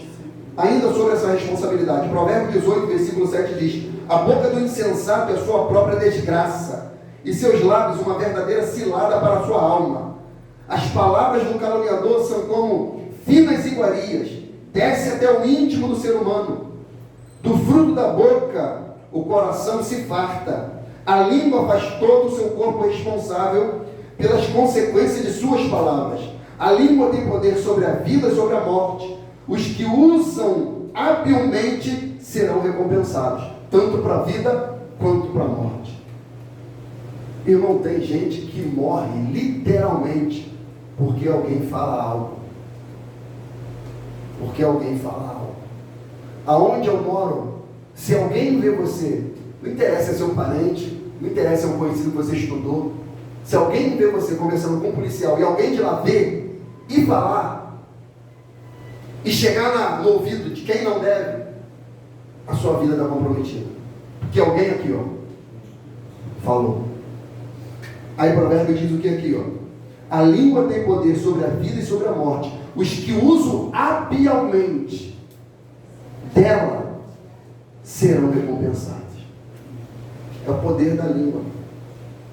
Ainda sobre essa responsabilidade, Provérbios 18, versículo 7 diz: a boca do insensato é sua própria desgraça, e seus lábios uma verdadeira cilada para a sua alma. As palavras do caluniador são como finas iguarias, desce até o íntimo do ser humano. Do fruto da boca o coração se farta, a língua faz todo o seu corpo responsável pelas consequências de suas palavras. A língua tem poder sobre a vida e sobre a morte. Os que usam habilmente serão recompensados, tanto para a vida quanto para a morte. Irmão, tem gente que morre literalmente porque alguém fala algo. Porque alguém fala algo. Aonde eu moro, se alguém vê você, não interessa se é seu parente, não interessa se é um conhecido que você estudou, se alguém vê você conversando com um policial e alguém de lá vê e falar, e chegar no ouvido de quem não deve, a sua vida está comprometida. Porque alguém aqui, falou. Aí o provérbio diz o que aqui, a língua tem poder sobre a vida e sobre a morte. Os que usam habilmente dela serão recompensados. É o poder da língua.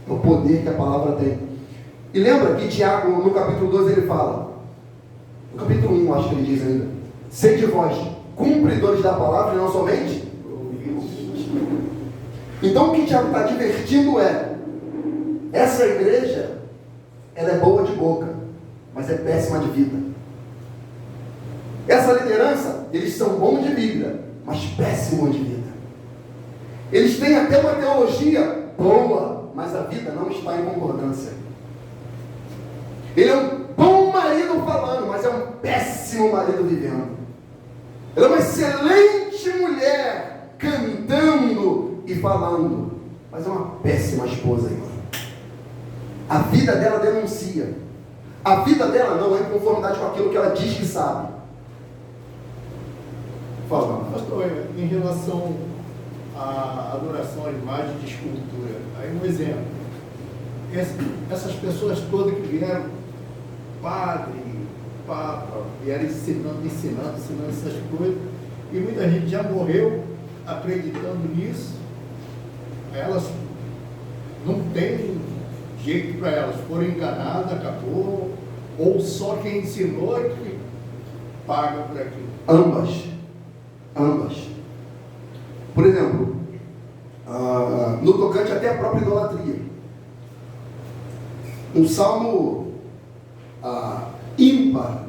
É o poder que a palavra tem. E lembra que Tiago, no capítulo 2, ele fala, no capítulo 1, acho que ele diz ainda, sede vós cumpridores da palavra e não somente. Então o que Tiago está advertindo é, essa igreja, ela é boa de boca, mas é péssima de vida. Essa liderança, eles são bons de Bíblia, mas péssimos de vida. Eles têm até uma teologia boa, mas a vida não está em concordância. Ele é um bom marido falando, mas é um péssimo marido vivendo. Ela é uma excelente mulher cantando e falando, mas é uma péssima esposa, irmão. A vida dela denuncia. A vida dela não é em conformidade com aquilo que ela diz que sabe. Fala. Pastor, em relação à adoração à imagem de escultura, aí um exemplo. Essas pessoas todas que vieram, padre, papa, vieram ensinando essas coisas, e muita gente já morreu acreditando nisso. Elas não tem jeito para elas, foram enganadas, acabou, ou só quem ensinou é que paga por aquilo. Ambas. Por exemplo, no tocante até a própria idolatria. Um salmo ímpar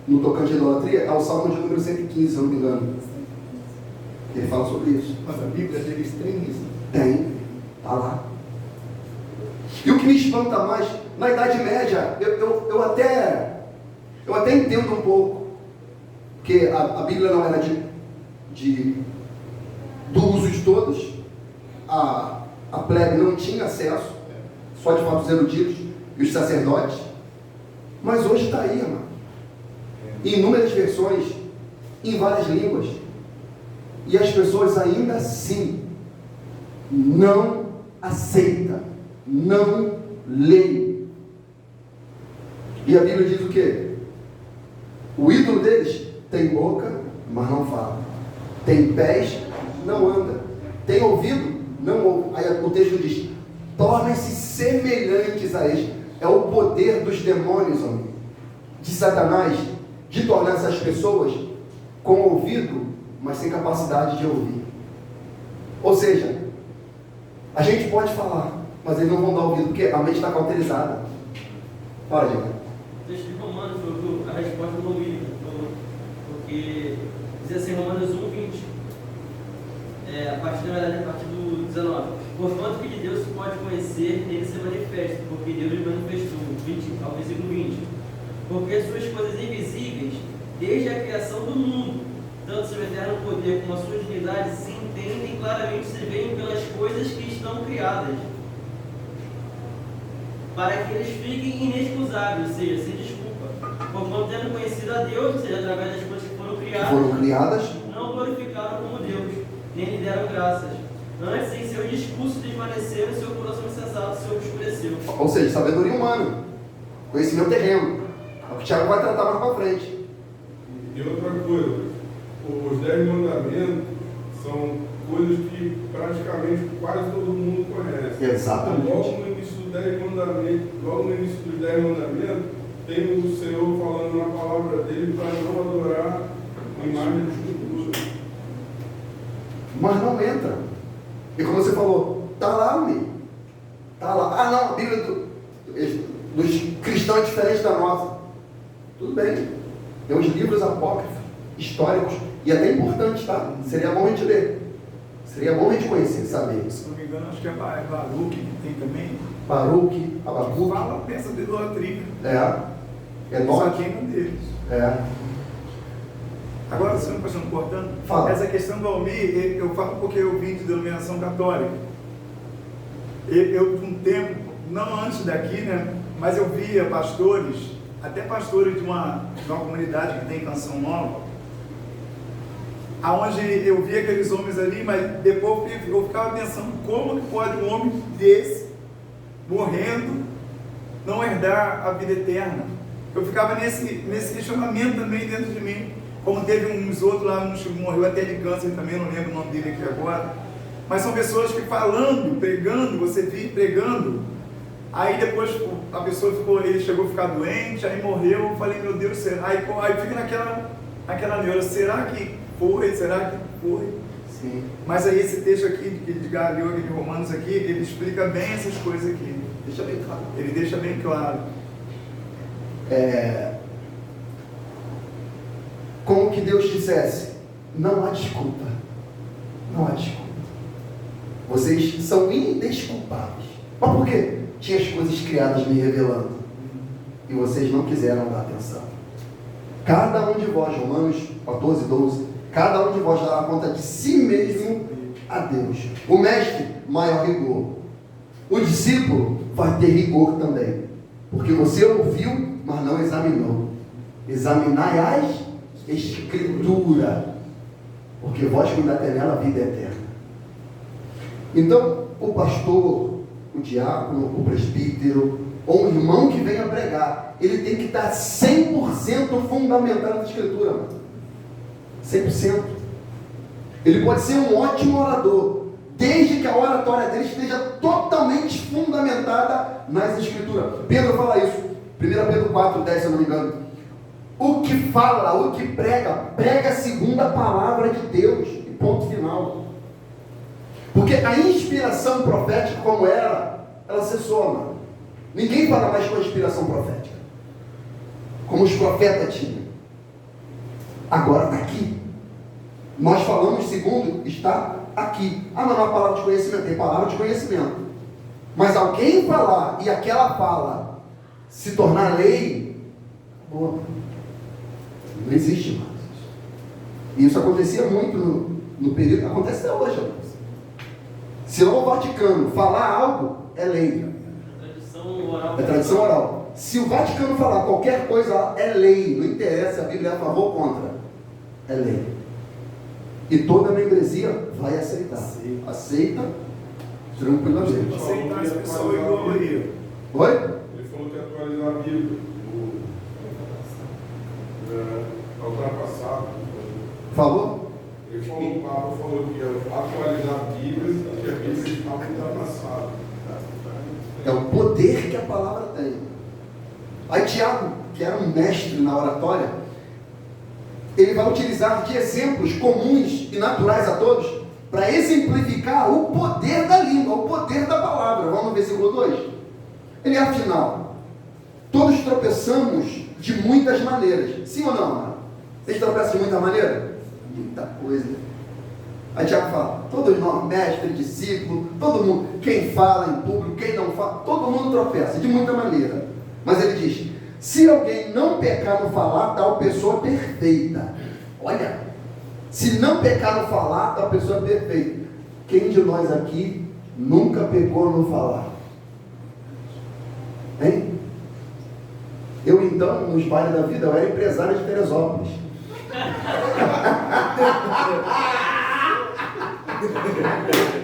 no tocante à idolatria é o salmo de número 115, se eu não me engano. Ele fala sobre isso. Mas a Bíblia deles tem isso? Tem, está lá. E o que me espanta mais, na Idade Média, eu até entendo um pouco, porque a Bíblia não era do uso de todos, a plebe não tinha acesso, só de fato os eruditos e os sacerdotes, mas hoje está aí, mano, em inúmeras versões, em várias línguas, e as pessoas ainda assim não aceitam, não leem. E a Bíblia diz o quê? O ídolo deles tem boca, mas não fala. Tem pés, não anda. Tem ouvido, não ouve. Aí o texto diz: tornem-se semelhantes a eles. É o poder dos demônios, homem, de Satanás, de tornar essas pessoas com ouvido, mas sem capacidade de ouvir. Ou seja, a gente pode falar, mas eles não vão dar ouvido, porque a mente está cauterizada. Fala, Diego. O texto de Romanos foi a resposta do William, porque diz assim, Romanos 1:20, a partir do 19: porquanto que de Deus se pode conhecer, ele se manifesta, porque Deus lhe manifestou, ao versículo 20, porque suas coisas invisíveis, desde a criação do mundo, tanto seu eterno poder como a sua dignidade, se entendem claramente, se veem pelas coisas que estão criadas, para que eles fiquem inexcusáveis, ou seja, sem desculpa, porquanto tendo conhecido a Deus, ou seja, através das coisas que foram criadas, não glorificaram como Deus, nem lhe deram graças. Antes, em seu discurso desvaneceram, e seu coração insensato se obscureceu. Ou seja, sabedoria humana, conhecimento terreno. É o que o Tiago vai tratar mais para frente. E outra coisa, os 10 mandamentos são coisas que praticamente quase todo mundo conhece. Exatamente. Logo no início dos 10 mandamentos, tem o Senhor falando na palavra dele para não adorar a imagem de escultura. Mas não entra. E como você falou, está lá, amigo. Está lá. Ah, não, a Bíblia dos cristãos é diferente da nossa. Tudo bem. Tem uns livros apócrifos, históricos, e até importantes, tá? Seria bom a gente ler. Seria bom a gente conhecer, saber. Se não me engano, acho que é Baruque que tem também. Baruque, Abacuque. Fala a peça de idolatria. É Só norte. quem um deles. Agora, se não está sendo cortando, Fala. essa questão do Almir, eu falo porque eu vim de denominação católica. Eu, um tempo, não antes daqui, né, mas eu via pastores, até pastores de uma comunidade que tem Canção Nova, aonde eu via aqueles homens ali, mas depois eu ficava pensando, como que pode um homem desse, morrendo, não herdar a vida eterna? Eu ficava nesse questionamento também dentro de mim. Como teve uns outros lá, um que morreu até de câncer também, não lembro o nome dele aqui agora. Mas são pessoas que falando, pregando, você vive pregando. Aí depois a pessoa ele chegou a ficar doente, aí morreu. Eu falei, meu Deus, será? Aí fica naquela neura, será que foi? Será que foi? Sim. Mas aí esse texto aqui, de Galileu, de Romanos aqui, ele explica bem essas coisas aqui. Deixa bem claro. Ele deixa bem claro. Como que Deus dissesse, não há desculpa. Não há desculpa. Vocês são indesculpáveis. Mas por quê? Tinha as coisas criadas me revelando. E vocês não quiseram dar atenção. Cada um de vós, Romanos 14, 12, cada um de vós dará conta de si mesmo a Deus. O mestre, maior rigor. O discípulo vai ter rigor também. Porque você ouviu, mas não examinou. Examinai as Escrituras. Porque vós cuidar nela a vida eterna. Então, o pastor, o diácono, o presbítero, ou um irmão que venha pregar, ele tem que estar 100% fundamentado na Escritura, mano. 100%. Ele pode ser um ótimo orador, desde que a oratória dele esteja totalmente fundamentada nas Escrituras. Pedro fala isso, 1 Pedro 4, 10, se eu não me engano. O que fala, o que prega, prega segundo a palavra de Deus, e ponto final. Porque a inspiração profética, como era, ela cessou, mano. Ninguém fala mais com a inspiração profética, como os profetas tinham. Agora está aqui. Nós falamos segundo está aqui. Ah, mas não é palavra de conhecimento, tem palavra de conhecimento. Mas alguém falar e aquela fala se tornar lei, pô, não existe mais. E isso acontecia muito no período, acontece até hoje. Se lá o Vaticano falar algo, é lei. É tradição oral. Se o Vaticano falar qualquer coisa, é lei. Não interessa se a Bíblia é a favor ou contra. É lei. E toda a membresia vai aceitar. Aceita tranquilamente. Aceitar as pessoas igual aí. Oi? Ele falou que atualizar a Bíblia. Ultrapassado. Falou? Ele falou, o Papa falou que ia atualizar a Bíblia, que a Bíblia estava ultrapassada. É o poder que a palavra tem. Aí Tiago, que era um mestre na oratória, ele vai utilizar de exemplos comuns e naturais a todos para exemplificar o poder da língua, o poder da palavra. Vamos no versículo 2. Ele, afinal, todos tropeçamos de muitas maneiras. Sim ou não, mano? Vocês tropeçam de muita maneira? Muita coisa. Aí Tiago fala, todos nós, mestre, discípulo, todo mundo, quem fala em público, quem não fala, todo mundo tropeça, de muita maneira. Mas ele diz, se alguém não pecar no falar, tal pessoa perfeita. Olha, se não pecar no falar, tal pessoa perfeita. Quem de nós aqui nunca pecou no falar? Hein? Eu então, nos bailes da vida, eu era empresário de Teresópolis.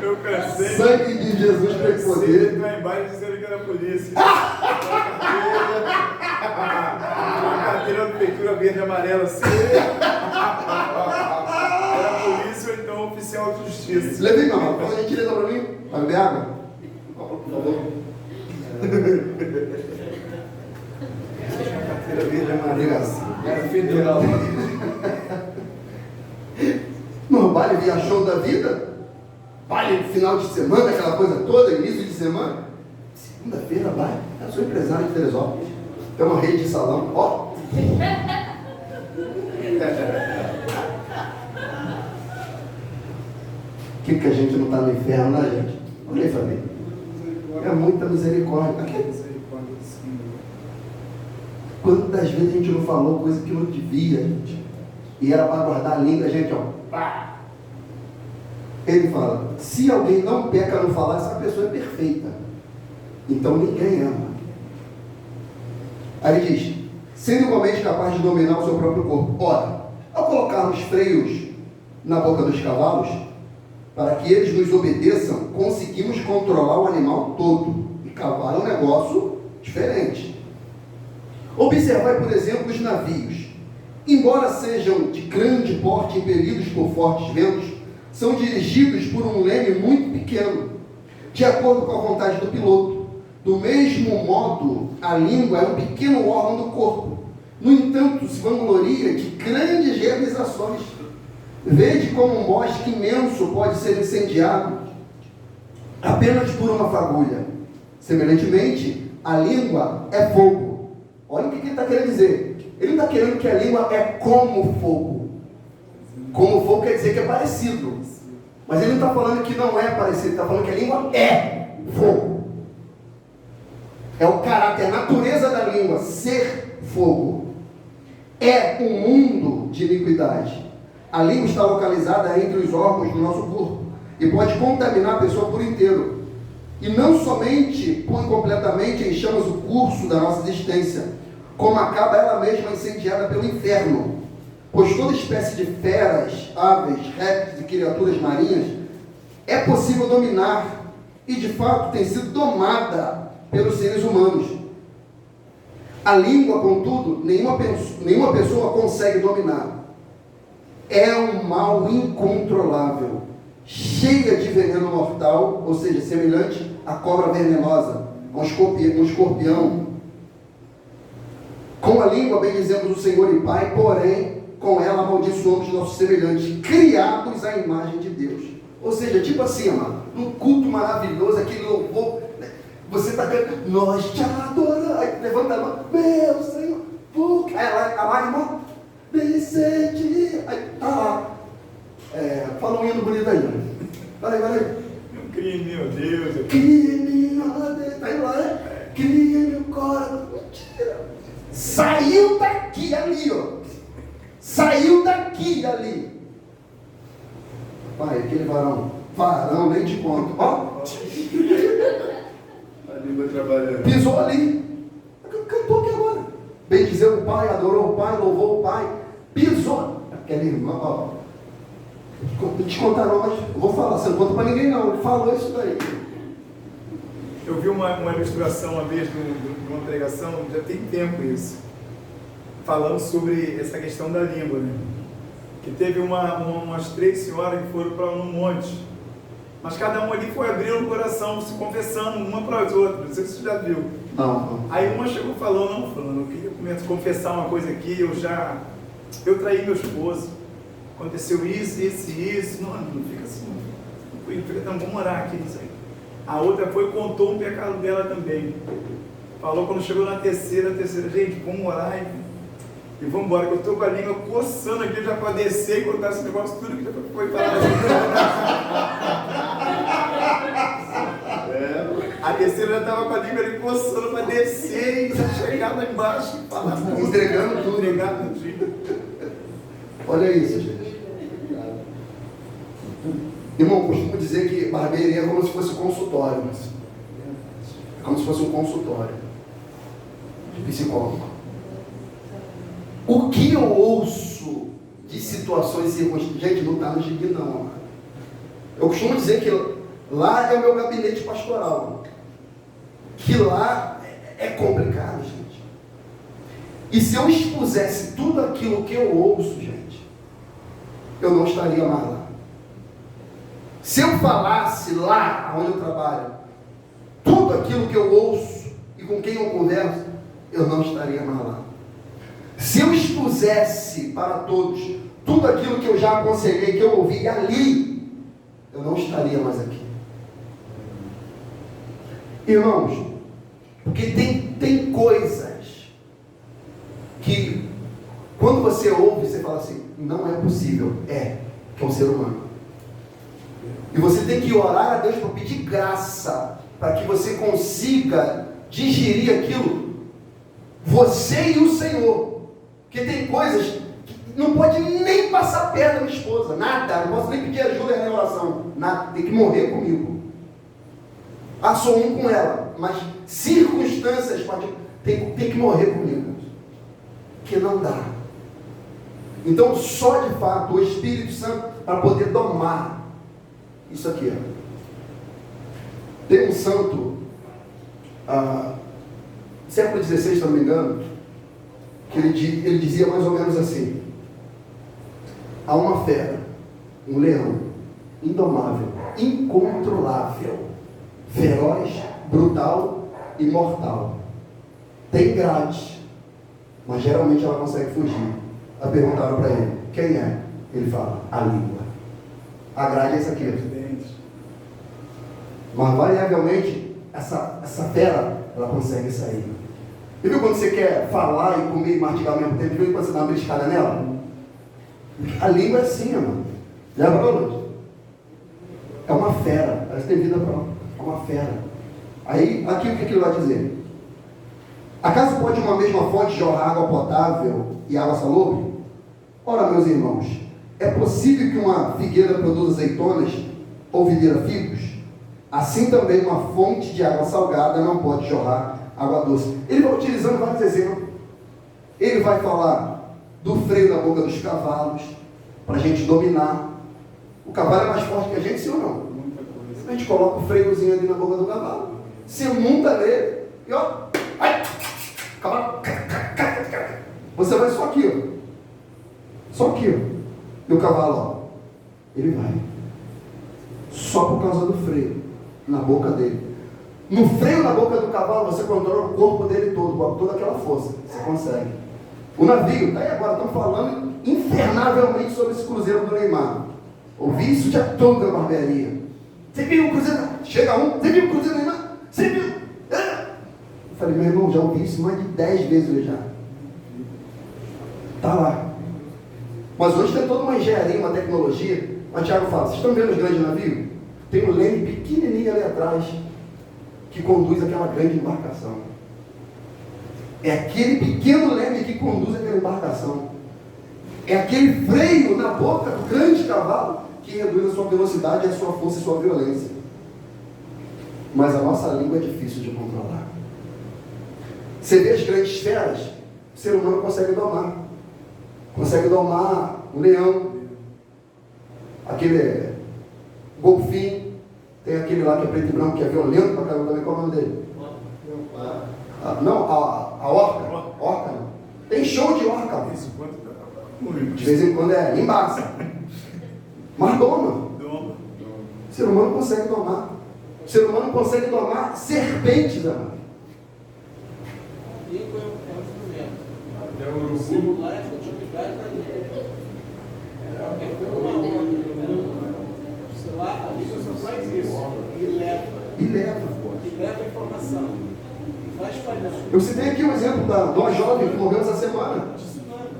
Eu cansei. Sangue de Jesus tem poder. Lá embaixo dizendo que era polícia. Uma carteira da prefeitura verde e amarela assim. Era polícia ou então oficial de justiça. Levei, meu irmão, fala a gentileza pra mim. Vai beber água? Por favor. Carteira verde e amarela. Era federal. No baile via show da vida, baile final de semana, aquela coisa toda, início de semana. Segunda-feira, baile. Eu sou empresário de Teresópolis. Tem uma rede de salão. Ó. Que a gente não está no inferno, né, gente? Olha aí, família. É muita misericórdia. Aqui. Quantas vezes a gente não falou coisa que não devia, gente? E era para guardar a língua, gente, ó. Pá. Ele fala, se alguém não peca no falar, essa pessoa é perfeita. Então ninguém ama. Aí ele diz, sendo igualmente capaz de dominar o seu próprio corpo. Ora, ao colocarmos freios na boca dos cavalos, para que eles nos obedeçam, conseguimos controlar o animal todo. E cavalo é um negócio diferente. Observai, por exemplo, os navios. Embora sejam de grande porte, impelidos por fortes ventos, são dirigidos por um leme muito pequeno, de acordo com a vontade do piloto. Do mesmo modo, a língua é um pequeno órgão do corpo. No entanto, se vangloria de grandes realizações. Vede como um bosque imenso pode ser incendiado apenas por uma fagulha. Semelhantemente, a língua é fogo. Olha o que ele está querendo dizer. Ele não está querendo que a língua é como fogo. Como fogo quer dizer que é parecido. Mas ele não está falando que não é parecido. Ele está falando que a língua é fogo. É o caráter, a natureza da língua, ser fogo. É um mundo de iniquidade. A língua está localizada entre os órgãos do nosso corpo e pode contaminar a pessoa por inteiro. E não somente põe completamente em chamas o curso da nossa existência, como acaba ela mesma incendiada pelo inferno. Pois toda espécie de feras, aves, répteis e criaturas marinhas é possível dominar e de fato tem sido domada pelos seres humanos. A língua, contudo, nenhuma pessoa consegue dominar. É um mal incontrolável, cheia de veneno mortal, ou seja, semelhante à cobra venenosa, a um escorpião. Com a língua bendizemos o Senhor e Pai, porém, com ela amaldiçoamos nossos semelhantes, criados à imagem de Deus. Ou seja, tipo assim, mano, num culto maravilhoso, aquele louvor, você está cantando, nós te adoramos, aí levanta a mão, meu Senhor, aí a lágrima, descende, aí tá lá, fala um hino bonito aí, vai aí. Cria em mim, ó Deus. Cria em mim, ó Deus, tá aí lá, cria em meu coração, mentira, saiu daqui, ali, ó, saiu daqui, ali. Pai, aquele varão, nem te conto, ó. A língua trabalhando. Pisou ali, cantou aqui agora. Bendizeu o Pai, adorou o Pai, louvou o Pai, pisou. Aquela irmã, ó. Não te contar não, mas eu vou falar, você não conta para ninguém não, ele falou isso daí. Eu vi uma ilustração uma vez de uma pregação, já tem tempo isso, falando sobre essa questão da língua, né? Que teve umas 3 senhoras que foram para um monte, mas cada uma ali foi abrindo o coração, se confessando uma para as outras, não sei se você já viu. Não. Aí uma chegou falando, eu queria confessar uma coisa aqui, eu traí meu esposo, aconteceu isso, não fica assim, não fica tão, vamos orar aqui, isso aí. A outra foi e contou um pecado dela também, falou quando chegou na terceira, gente, vamos orar e vamos embora, que eu estou com a língua coçando aqui já para descer e contar esse negócio tudo que já foi falado. A terceira já estava com a língua ali coçando para descer e já chegar lá embaixo e falar. Entregando tudo. Olha isso, gente. Irmão, costumo dizer que barbearia é como se fosse um consultório. É como se fosse um consultório de psicólogo. O que eu ouço de situações circunstâncias, gente, não está no gibi não. Eu costumo dizer que lá é o meu gabinete pastoral. Que lá é complicado, gente. E se eu expusesse tudo aquilo que eu ouço, gente, eu não estaria mais lá. Se eu falasse lá onde eu trabalho, tudo aquilo que eu ouço e com quem eu converso, eu não estaria mais lá. Se eu expusesse para todos tudo aquilo que eu já aconselhei, que eu ouvi ali, eu não estaria mais aqui. Irmãos, porque tem coisas que quando você ouve, você fala assim, não é possível, que é um ser humano. E você tem que orar a Deus para pedir graça, para que você consiga digerir aquilo, você e o Senhor. Porque tem coisas que não pode nem passar perto da minha esposa, nada, não posso nem pedir ajuda em relação, nada, tem que morrer comigo. Sou um com ela, mas circunstâncias tem que morrer comigo, que não dá. Então só de fato o Espírito Santo para poder domar isso aqui. Tem um santo, século XVI, se não me engano, que ele dizia mais ou menos assim: há uma fera, um leão, indomável, incontrolável, feroz, brutal e mortal. Tem grades, mas geralmente ela consegue fugir. Aí perguntaram para ele: quem é? Ele fala, a língua. A grade é essa aqui. Dentes. Mas variavelmente, essa fera, ela consegue sair. E viu quando você quer falar e comer e mastigar ao mesmo tempo? Viu quando você dá uma beliscada nela? A língua é assim, mano. Lembra, Lúcio? É uma fera. Ela tem vida própria. É uma fera. Aí, aqui o que ele vai dizer? Acaso pode uma mesma fonte jorrar água potável e água salobre? Ora, meus irmãos, é possível que uma figueira produza azeitonas ou videira figos? Assim também uma fonte de água salgada não pode jorrar água doce. Ele vai utilizando vários exemplos. Ele vai falar do freio na boca dos cavalos, para a gente dominar. O cavalo é mais forte que a gente, sim ou não? A gente coloca o freiozinho ali na boca do cavalo, você monta nele e ó, ai, cavalo, você vai só aqui, ó. Só aqui, ó. E o cavalo, ó, ele vai. Só por causa do freio na boca dele. No freio na boca do cavalo, você controla o corpo dele todo, com toda aquela força. Você consegue. O navio, tá aí agora, estão falando infernavelmente sobre esse cruzeiro do Neymar. Ouvi isso já todo na barbearia. Você viu o cruzeiro? Chega um, você viu o cruzeiro do Neymar? Você viu? Eu falei, meu irmão, já ouvi isso mais de 10 vezes já. Tá lá. Mas hoje tem toda uma engenharia, uma tecnologia. Mas Tiago fala, vocês estão vendo os grandes navios? Tem um leme pequenininho ali atrás que conduz aquela grande embarcação. É aquele pequeno leme que conduz aquela embarcação. É aquele freio na boca do grande cavalo que reduz a sua velocidade, a sua força e a sua violência. Mas a nossa língua é difícil de controlar. Você vê as grandes feras, o ser humano consegue domar. Consegue domar um leão, aquele golfinho, tem aquele lá que é preto e branco, que é violento pra caramba também. Qual é o nome dele? Não, a orca. Orca não. Tem show de orca. De vez em quando é embaça. Mas doma. O ser humano consegue domar. O ser humano consegue domar serpentes, amado. Língua é um instrumento. Até o urubu. Celular é utilidade para ele. É uma onda. O celular, a língua só faz isso. E leva informação. E vai espalhando. Eu citei aqui um exemplo de uma jovem que morreu essa semana.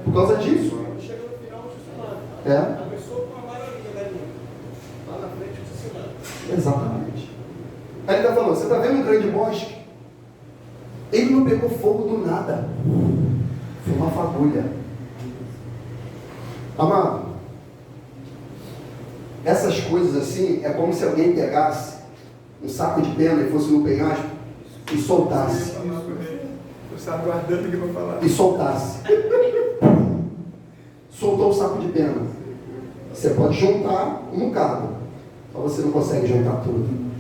Por causa disso. Chega no final te ensinando. É. A pessoa com uma maravilha da língua. Lá na frente te ensinando. Exatamente. Aí ele está falando, você está vendo um grande bosque? Ele não pegou fogo do nada. Foi uma fagulha. Amado, essas coisas assim, é como se alguém pegasse um saco de pena e fosse no penhasco e soltasse. Eu estava guardando aqui para falar. E soltasse. Soltou o saco de pena. Você pode juntar um bocado, mas você não consegue juntar tudo.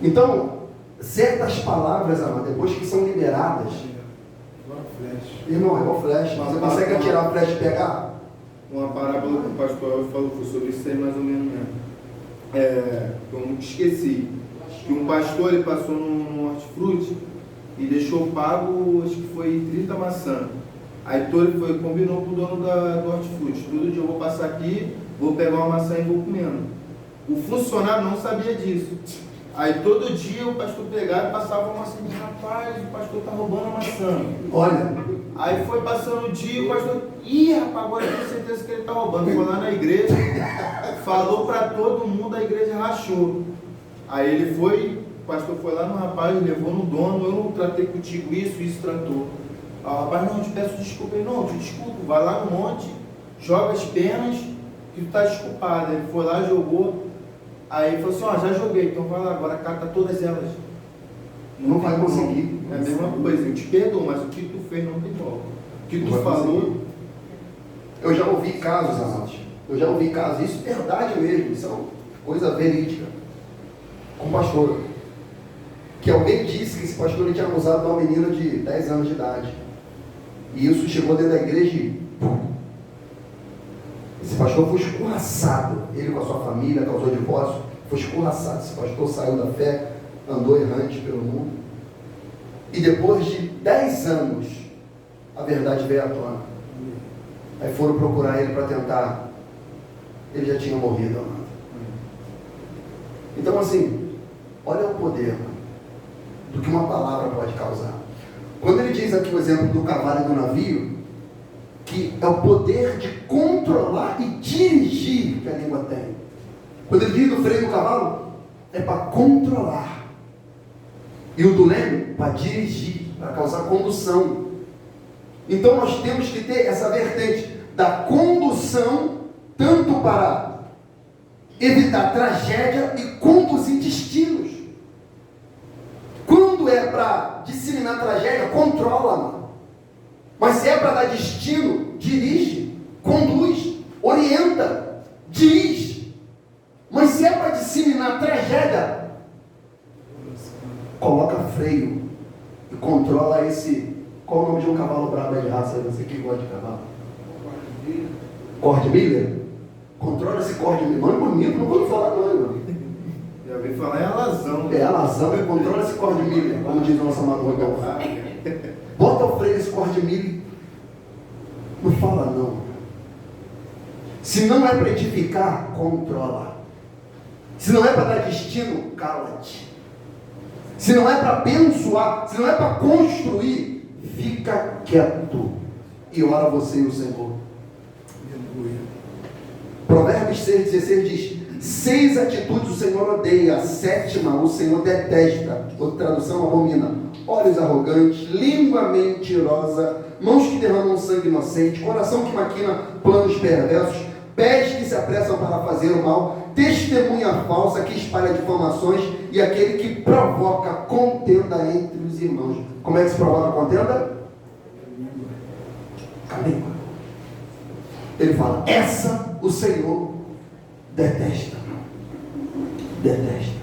Então, certas palavras, amado, depois que são liberadas, irmão, é igual flecha. Você consegue atirar a flecha e pegar? Uma parábola que o pastor Elvis falou foi sobre isso aí mais ou menos mesmo. Eu nunca esqueci que um pastor ele passou num hortifruti e deixou pago, acho que foi 30 maçãs. Aí ele foi, combinou com o dono do hortifruti: todo dia eu vou passar aqui, vou pegar uma maçã e vou comendo. O funcionário não sabia disso. Aí todo dia o pastor pegava e passava uma maçã. Rapaz, o pastor está roubando a maçã. Olha. Aí foi passando o dia, o pastor, rapaz, agora eu tenho certeza que ele está roubando. Foi lá na igreja, falou para todo mundo, a igreja rachou. Aí ele foi, o pastor foi lá no rapaz, levou no dono: eu não tratei contigo isso tratou. Aí o rapaz: não, te peço desculpa. Ele: não, te desculpo, vai lá no monte, joga as penas que tu está desculpado. Ele foi lá, jogou. Aí ele falou assim: já joguei, então vai lá, agora cata todas elas. Não vai conseguir. É a mesma coisa, eu te perdoo, mas o que tu fez não tem volta. O que tu falou. Eu já ouvi casos, amados. Eu já ouvi casos, isso é verdade mesmo, isso é coisa verídica. Com um pastor. Que alguém disse que esse pastor ele tinha abusado de uma menina de 10 anos de idade. E isso chegou dentro da igreja e esse pastor foi escorraçado. Ele com a sua família, causou divórcio, foi escorraçado. Esse pastor saiu da fé, andou errante pelo mundo. E depois de 10 anos, a verdade veio à tona. Aí foram procurar ele para tentar. Ele já tinha morrido, amado. Então assim, olha o poder, mano, do que uma palavra pode causar. Quando ele diz aqui o exemplo do cavalo e do navio, que é o poder de controlar e dirigir que a língua tem. Quando ele diz do freio do cavalo, é para controlar. E o do leme, para dirigir, para causar condução. Então nós temos que ter essa vertente da condução, tanto para evitar tragédia e conduzir destinos. Quando é para disseminar tragédia, controla, mano. Mas se é para dar destino, dirige, conduz, orienta, diz. Mas se é para disseminar tragédia, coloca freio e controla esse. Qual o nome de um cavalo brabo de raça? Você que gosta de cavalo? Cord Miller? Controla esse Cord Miller. Mano, bonito, não vou falar não, irmão. Já ouvi falar em alazão. É, alazão, controla esse Cord Miller, como diz o nosso amado Rodolfo. Bota o freio nesse Cord Miller. Não fala não. Se não é para edificar, controla. Se não é para dar destino, cala-te. Se não é para abençoar, se não é para construir, fica quieto e ora você e o Senhor. Provérbios 6,16 diz: 6 atitudes o Senhor odeia, a 7ª o Senhor detesta. Outra tradução, abomina: olhos arrogantes, língua mentirosa, mãos que derramam sangue inocente, coração que maquina planos perversos, pés que se apressam para fazer o mal, testemunha falsa que espalha difamações e aquele que provoca contenda entre os irmãos. Como é que se provoca contenda? Com a língua. Ele fala: essa o Senhor detesta. Detesta.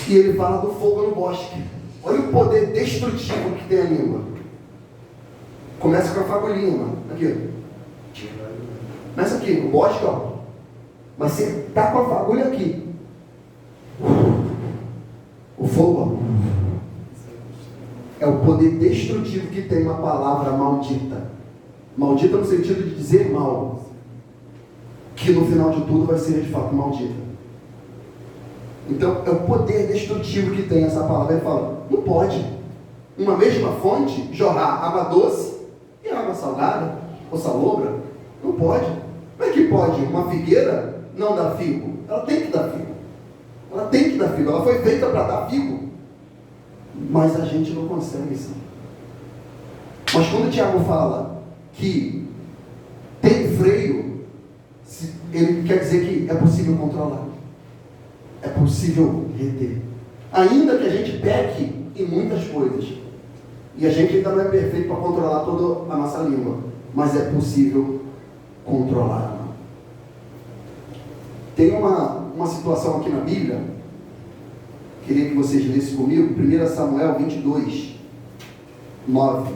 E ele fala do fogo no bosque. Olha o poder destrutivo que tem a língua. Começa com a fagulhinha, mano. Aqui. Começa aqui, o bosque, ó. Mas você tá com a fagulha aqui. O fogo, ó. É o poder destrutivo que tem uma palavra maldita. Maldita no sentido de dizer mal. Que no final de tudo vai ser de fato maldita. Então é o poder destrutivo que tem essa palavra. Ele fala: não pode uma mesma fonte jorrar água doce e água salgada ou salobra. Não pode. Como é que pode uma figueira não dar figo? Ela tem que dar figo. Ela tem que dar figo. Ela foi feita para dar figo. Mas a gente não consegue isso. Mas quando o Tiago fala que tem freio, ele quer dizer que é possível controlar. É possível reter. Ainda que a gente peque em muitas coisas. E a gente ainda não é perfeito para controlar toda a nossa língua. Mas é possível controlar. Tem uma situação aqui na Bíblia. Queria que vocês lessem comigo. 1 Samuel 22, 9.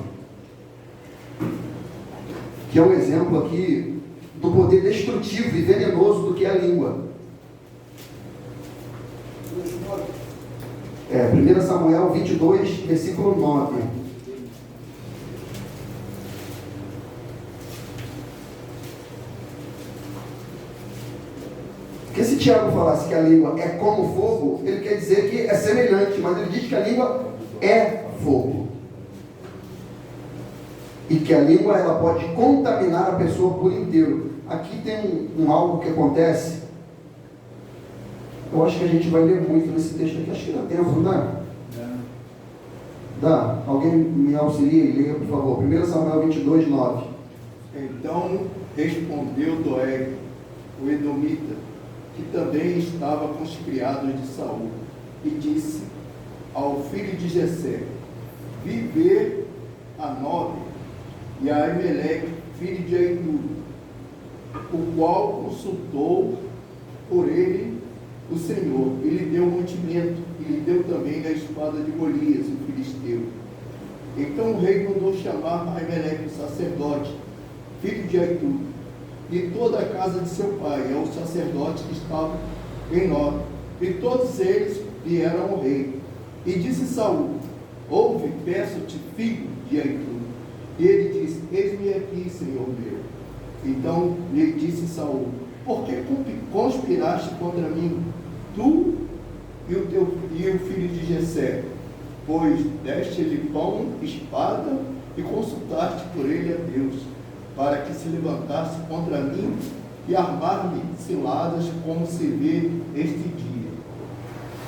Que é um exemplo aqui do poder destrutivo e venenoso do que é a língua. 1 Samuel 22, versículo 9. Porque se Tiago falasse que a língua é como fogo, ele quer dizer que é semelhante, mas ele diz que a língua é fogo. E que a língua ela pode contaminar a pessoa por inteiro. Aqui tem algo que acontece. Eu acho que a gente vai ler muito nesse texto aqui. Acho que dá tempo, não dá? Dá? Alguém me auxilia e leia, por favor. 1 Samuel 22, 9. Então respondeu Doeg, o edomita, que também estava com os criados de Saul, e disse ao filho de Jessé: viver a Nob e a Aimeleque, filho de Aitube, o qual consultou por ele o Senhor, e lhe deu mantimento, e lhe deu também a espada de Golias, o filisteu. Então o rei mandou chamar Aimeleque, o sacerdote, filho de Aitube, e toda a casa de seu pai, aos sacerdotes que estavam em Nob, e todos eles vieram ao rei. E disse Saul: ouve, peço-te, filho de Aitube, E ele disse: eis-me aqui, Senhor meu. Então lhe disse Saul: por que conspiraste contra mim, tu e o filho de Jessé? Pois deste-lhe pão, espada, e consultaste por ele a Deus, para que se levantasse contra mim e armar-me ciladas, como se vê este dia.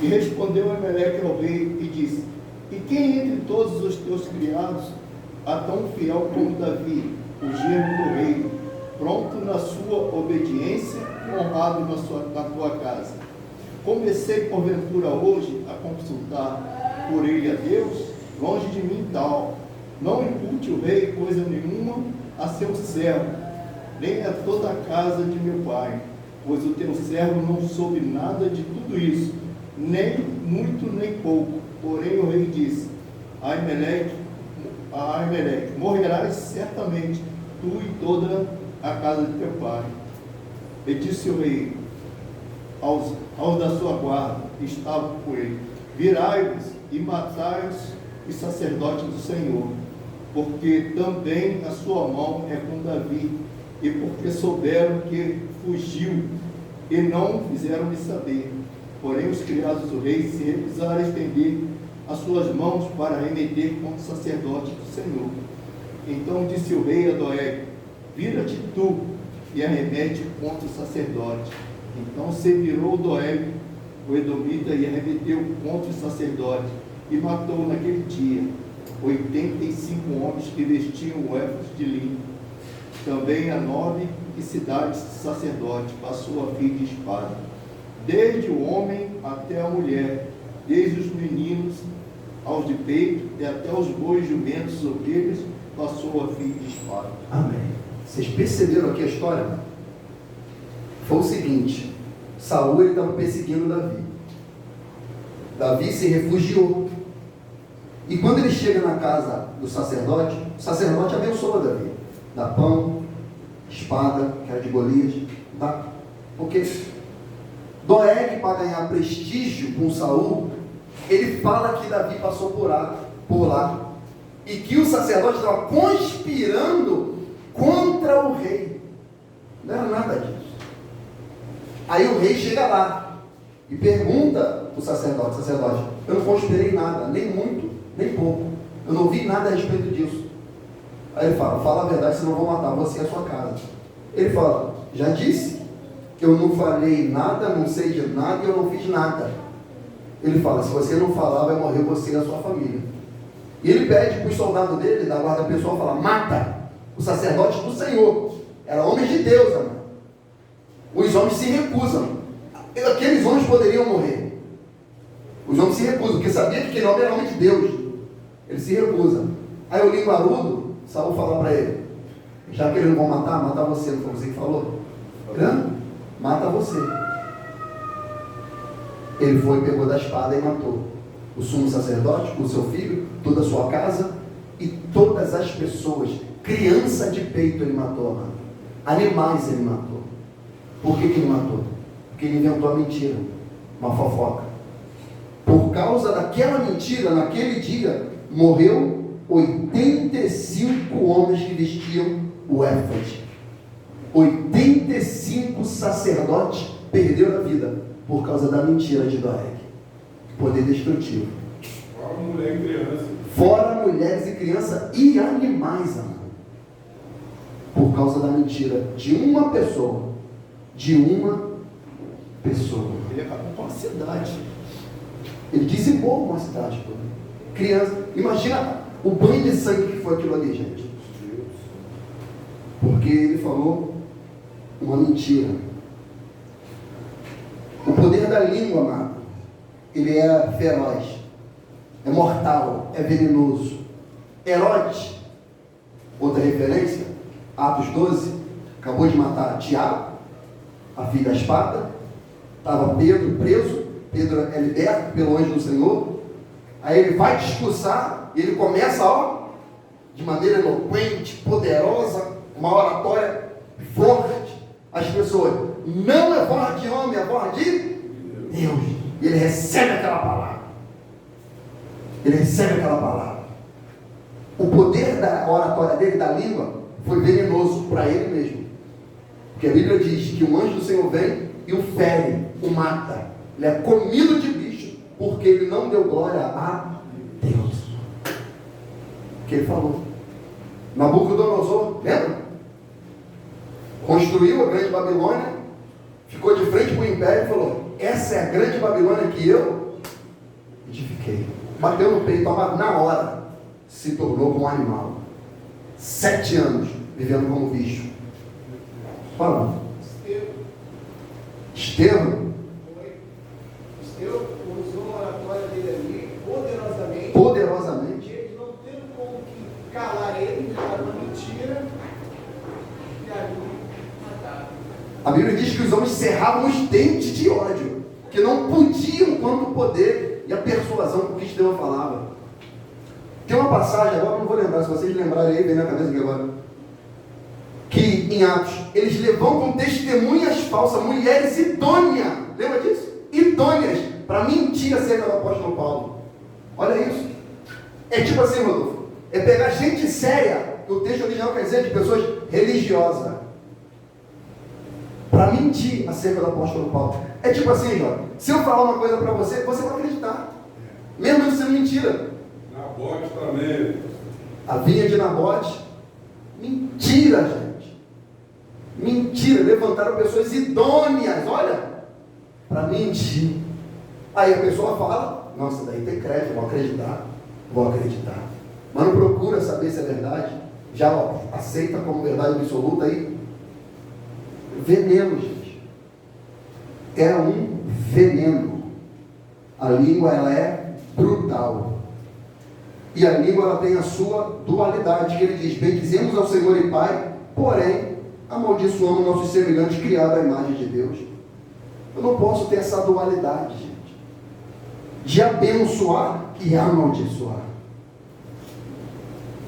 E respondeu Emelec ao rei e disse: e quem entre todos os teus criados há tão fiel como Davi, o genro do rei, pronto na sua obediência e honrado na tua casa? Comecei porventura hoje a consultar por ele a Deus? Longe de mim tal. Não impute o rei coisa nenhuma a seu servo, nem a toda a casa de meu pai, pois o teu servo não soube nada de tudo isso, nem muito nem pouco. Porém o rei disse a Aimeleque: morrerás certamente, tu e toda a casa de teu pai. E disse o rei aos da sua guarda que estavam com ele: virai-vos e matai-os os sacerdotes do Senhor, porque também a sua mão é com Davi, e porque souberam que fugiu, e não fizeram-lhe saber. Porém os criados do rei se recusaram a estender as suas mãos para remeter contra os sacerdotes do Senhor. Então disse o rei a Doeg: vira-te tu e arremete contra o sacerdote. Então se virou Doeg, o edomita, e arremeteu contra o sacerdote, e matou naquele dia 85 homens que vestiam o éfode de linho. Também a 9 cidades de sacerdote passou a fio de espada, desde o homem até a mulher, desde os meninos aos de peito, e até os bois, jumentos, ovelhas, passou a fio de espada. Amém. Vocês perceberam aqui a história? Foi o seguinte: Saul estava perseguindo Davi. Davi se refugiou. E quando ele chega na casa do sacerdote, o sacerdote abençoa Davi. Dá pão, espada, que era de Golias, tá? Porque Doeg, para ganhar prestígio com Saul, ele fala que Davi passou por lá, e que o sacerdote estava conspirando contra o rei. Não era nada disso. Aí o rei chega lá e pergunta para o sacerdote: eu não conspirei nada, nem muito, nem pouco, eu não vi nada a respeito disso. Aí ele fala a verdade, senão eu vou matar você e a sua casa. Ele fala: já disse, eu não falei nada, não sei de nada e eu não fiz nada. Ele fala: se você não falar, vai morrer você e a sua família. E ele pede para os soldados dele, da guarda pessoal, falar: mata o sacerdote do Senhor. Era homem de Deus, amado. Os homens se recusam. Aqueles homens poderiam morrer. Os homens se recusam, porque sabia que aquele homem era homem de Deus. Ele se recusa. Aí o linguarudo, Saul fala para ele: já que eles não vão matar você. Não foi você que falou? Mata você. Ele foi, pegou da espada e matou o sumo sacerdote, o seu filho, toda a sua casa e todas as pessoas. Criança de peito ele matou, amado. Animais ele matou. Por que ele matou? Porque ele inventou a mentira, uma fofoca. Por causa daquela mentira, naquele dia, morreu 85 homens que vestiam o éfode. 85 sacerdotes perderam a vida por causa da mentira de Doeg. Poder destrutivo. Fora mulher e criança. Fora mulheres e crianças e animais, amado. Por causa da mentira de uma pessoa. De uma pessoa. Ele acabou com a cidade. Ele dizimou uma cidade toda. Criança. Imagina o banho de sangue que foi aquilo ali, gente. Porque ele falou uma mentira. O poder da língua, amado, ele é feroz, é mortal, é venenoso. Herodes, outra referência, Atos 12, acabou de matar Tiago, a filha da espada. Estava Pedro preso. Pedro é liberto pelo anjo do Senhor. Aí ele vai discursar e ele começa, de maneira eloquente, poderosa, uma oratória forte. As pessoas: não é voz de homem, é voz de Deus. E ele recebe aquela palavra. O poder da oratória dele, da língua, foi venenoso para ele mesmo. Porque a Bíblia diz que o anjo do Senhor vem e o fere, o mata. Ele é comido de bicho, porque ele não deu glória a Deus. O que ele falou? Nabucodonosor, lembra? Construiu a grande Babilônia, ficou de frente para o império e falou: essa é a grande Babilônia que eu edifiquei. Bateu no peito, na hora, se tornou como um animal. 7 anos vivendo como bicho. Fala. Estevão usou a oratória dele ali poderosamente. Poderosamente. Eles não tendo como que calar ele, era uma mentira. E ali mataram. A Bíblia diz que os homens cerravam os dentes de ódio, que não podiam contra o poder e a persuasão com que Estevão falava. Tem uma passagem, agora não vou lembrar, se vocês lembrarem aí, vem na cabeça aqui agora, que em Atos, eles levantam testemunhas falsas, mulheres idôneas, lembra disso? Idôneas, para mentir acerca do apóstolo Paulo. Olha isso. É tipo assim, Rodolfo, é pegar gente séria, que o texto original quer dizer de pessoas religiosas, para mentir acerca do apóstolo Paulo. É tipo assim, Jó, se eu falar uma coisa para você, você vai acreditar, mesmo isso sendo mentira. Nabote também. A vinha de Nabote, mentira, gente. Mentira, levantaram pessoas idôneas, olha, para mentir. Aí a pessoa fala: nossa, daí tem crédito, vou acreditar. Mas não procura saber se é verdade, já aceita como verdade absoluta aí. Veneno, gente. É um veneno. A língua, ela é brutal. E a língua, ela tem a sua dualidade, que ele diz: bendizemos ao Senhor e Pai, porém amaldiçoamos nossos semelhantes criados à imagem de Deus. Eu não posso ter essa dualidade, gente, de abençoar e amaldiçoar.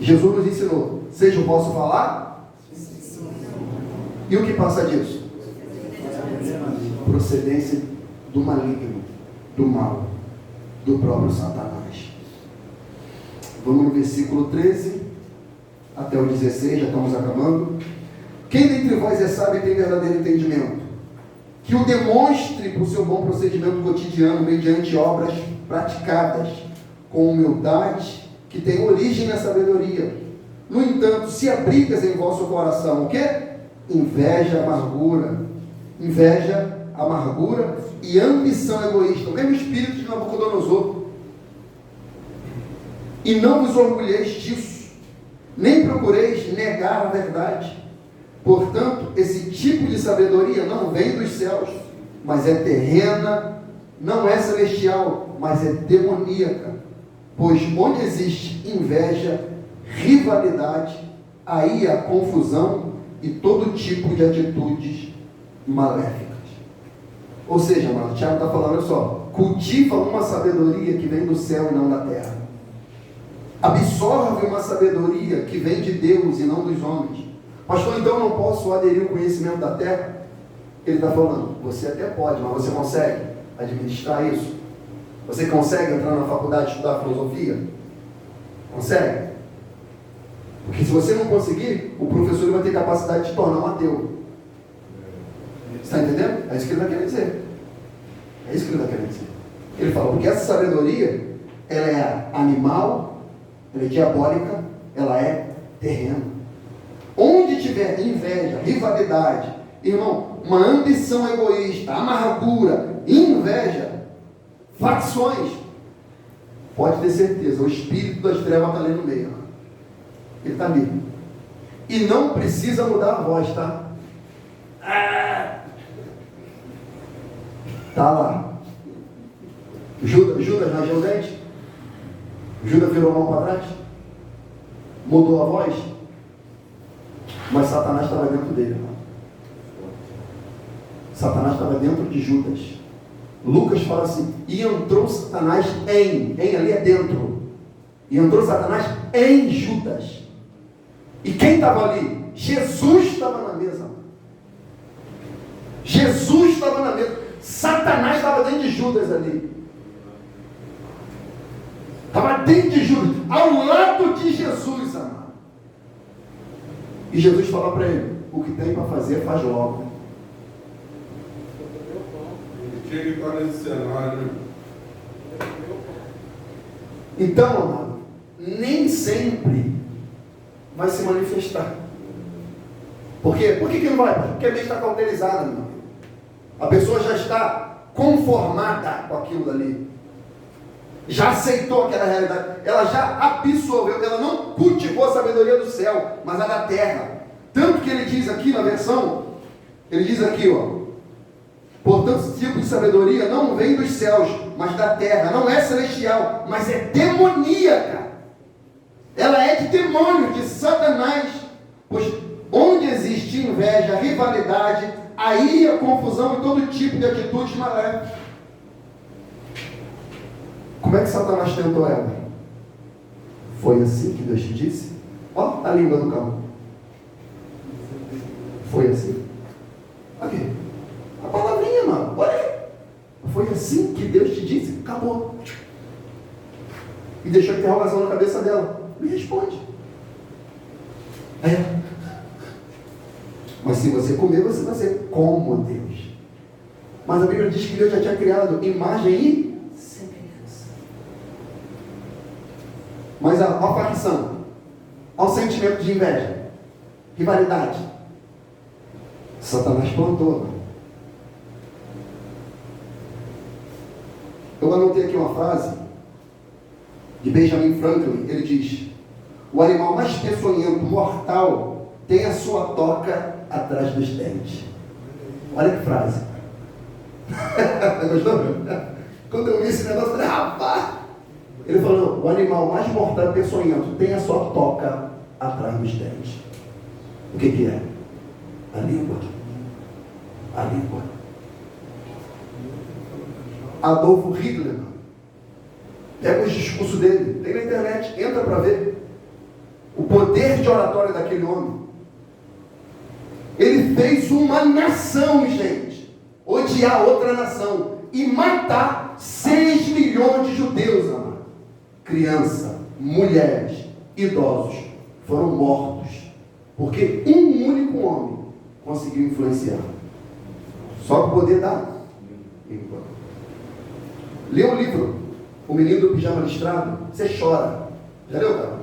Jesus nos ensinou: seja o vosso falar, e o que passa disso? Procedência do maligno, do mal, do próprio Satanás. Vamos no versículo 13 até o 16, já estamos acabando. Quem dentre vós é sábio e tem verdadeiro entendimento, que o demonstre por seu bom procedimento cotidiano, mediante obras praticadas com humildade, que tem origem na sabedoria. No entanto, se abrigas em vosso coração o quê? Inveja, amargura e ambição egoísta, o mesmo espírito de Nabucodonosor. E não vos orgulheis disso, nem procureis negar a verdade. Portanto, esse tipo de sabedoria não vem dos céus, mas é terrena, não é celestial, mas é demoníaca. Pois onde existe inveja, rivalidade, aí há confusão e todo tipo de atitudes maléficas. Ou seja, mano, o Tiago está falando, olha só, cultiva uma sabedoria que vem do céu e não da terra. Absorve uma sabedoria que vem de Deus e não dos homens. Pastor, então eu não posso aderir ao conhecimento da terra? Ele está falando, você até pode, mas você consegue administrar isso? Você consegue entrar na faculdade e estudar filosofia? Consegue? Porque se você não conseguir, o professor vai ter capacidade de te tornar um ateu. Você está entendendo? É isso que ele está querendo dizer. É isso que ele está querendo dizer. Ele fala, porque essa sabedoria, ela é animal, ela é diabólica, ela é terrena. Onde tiver inveja, rivalidade, irmão, uma ambição egoísta, amargura, inveja, facções, pode ter certeza, o espírito das trevas está ali no meio. Ele está ali. E não precisa mudar a voz, tá? Está lá. Judas rangeu o dente? Judas virou a mão para trás? Mudou a voz? Mas Satanás estava dentro dele, irmão. Satanás estava dentro de Judas. Lucas fala assim, e entrou Satanás em ali é dentro. E entrou Satanás em Judas. E quem estava ali? Jesus estava na mesa. Jesus estava na mesa. Satanás estava dentro de Judas ali. Estava dentro de Judas, ao lado de Jesus. Jesus, amado. E Jesus fala para ele: o que tem para fazer, faz logo. Ele tinha que estar nesse cenário, né? Então, amado, nem sempre vai se manifestar. Por quê? Por que não vai? Porque a mente está cauterizada, meu amigo. A pessoa já está conformada com aquilo dali. Já aceitou aquela realidade. Ela já absorveu. Ela não cultivou a sabedoria do céu, mas a da terra. Tanto que ele diz aqui na versão, ele diz aqui, ó: portanto, esse tipo de sabedoria não vem dos céus, mas da terra. Não é celestial, mas é demoníaca. Ela é de demônio, de Satanás. Pois onde existe inveja, rivalidade, aí a confusão e todo tipo de atitudes maléficas. Como é que Satanás tentou ela? Foi assim que Deus te disse? Ó, a língua do cão. Foi assim. Aqui. A palavrinha, mano. Olha aí. Foi assim que Deus te disse? Acabou. E deixou a interrogação na cabeça dela. Me responde. Aí ela: mas se você comer, você vai ser como Deus. Mas a Bíblia diz que Deus já tinha criado imagem e semelhança. Mas a facção, ao sentimento de inveja, rivalidade, Satanás plantou. Eu anotei aqui uma frase de Benjamin Franklin. Ele diz: o animal mais peçonhento, mortal, tem a sua toca atrás dos dentes. Olha que frase. Gostou? Quando eu vi esse negócio, eu falei: rapaz. Ele falou: o animal mais mortal, peçonhento, tem a sua toca atrás dos dentes. O que é? A língua. A língua. Adolfo Hitler, pega os discursos dele, tem na internet, entra para ver o poder de oratória daquele homem. Ele fez uma nação, gente, odiar outra nação e matar 6 milhões de judeus, amado. Criança, mulheres, idosos foram mortos porque um único homem conseguiu influenciar. Só com o poder da língua. Lê um livro, O Menino do Pijama Listrado, você chora. Já leu, cara?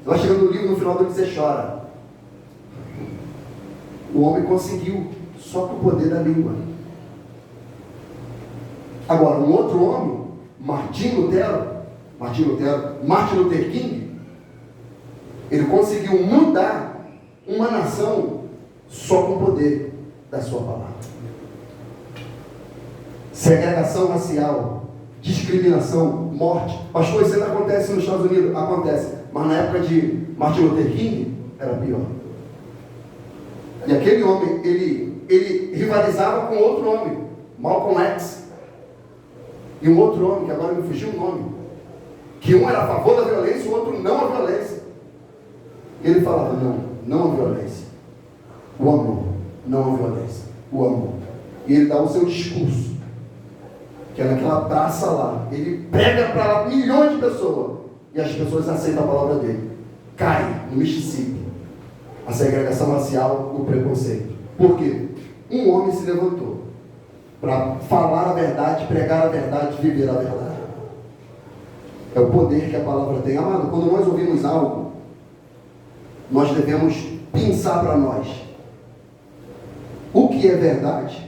Você vai chegando no livro, no final do livro você chora. O homem conseguiu, só com o poder da língua. Agora, um outro homem, Martin Luther King, ele conseguiu mudar uma nação só com o poder da sua palavra. Segregação racial, discriminação, morte. Pastor, isso ainda acontece nos Estados Unidos? Acontece. Mas na época de Martin Luther King, era pior. E aquele homem, ele rivalizava com outro homem, Malcolm X. E um outro homem, que agora me fugiu o nome, que um era a favor da violência e o outro não à violência. E ele falava: não à violência. O amor, não à violência. O amor. E ele dá o seu discurso, que é naquela praça lá. Ele prega para lá milhões de pessoas. E as pessoas aceitam a palavra dele. Cai no Mississippi a segregação racial, o preconceito. Por quê? Um homem se levantou para falar a verdade, pregar a verdade, viver a verdade. É o poder que a palavra tem. Amado, quando nós ouvimos algo, nós devemos pensar para nós o que é verdade.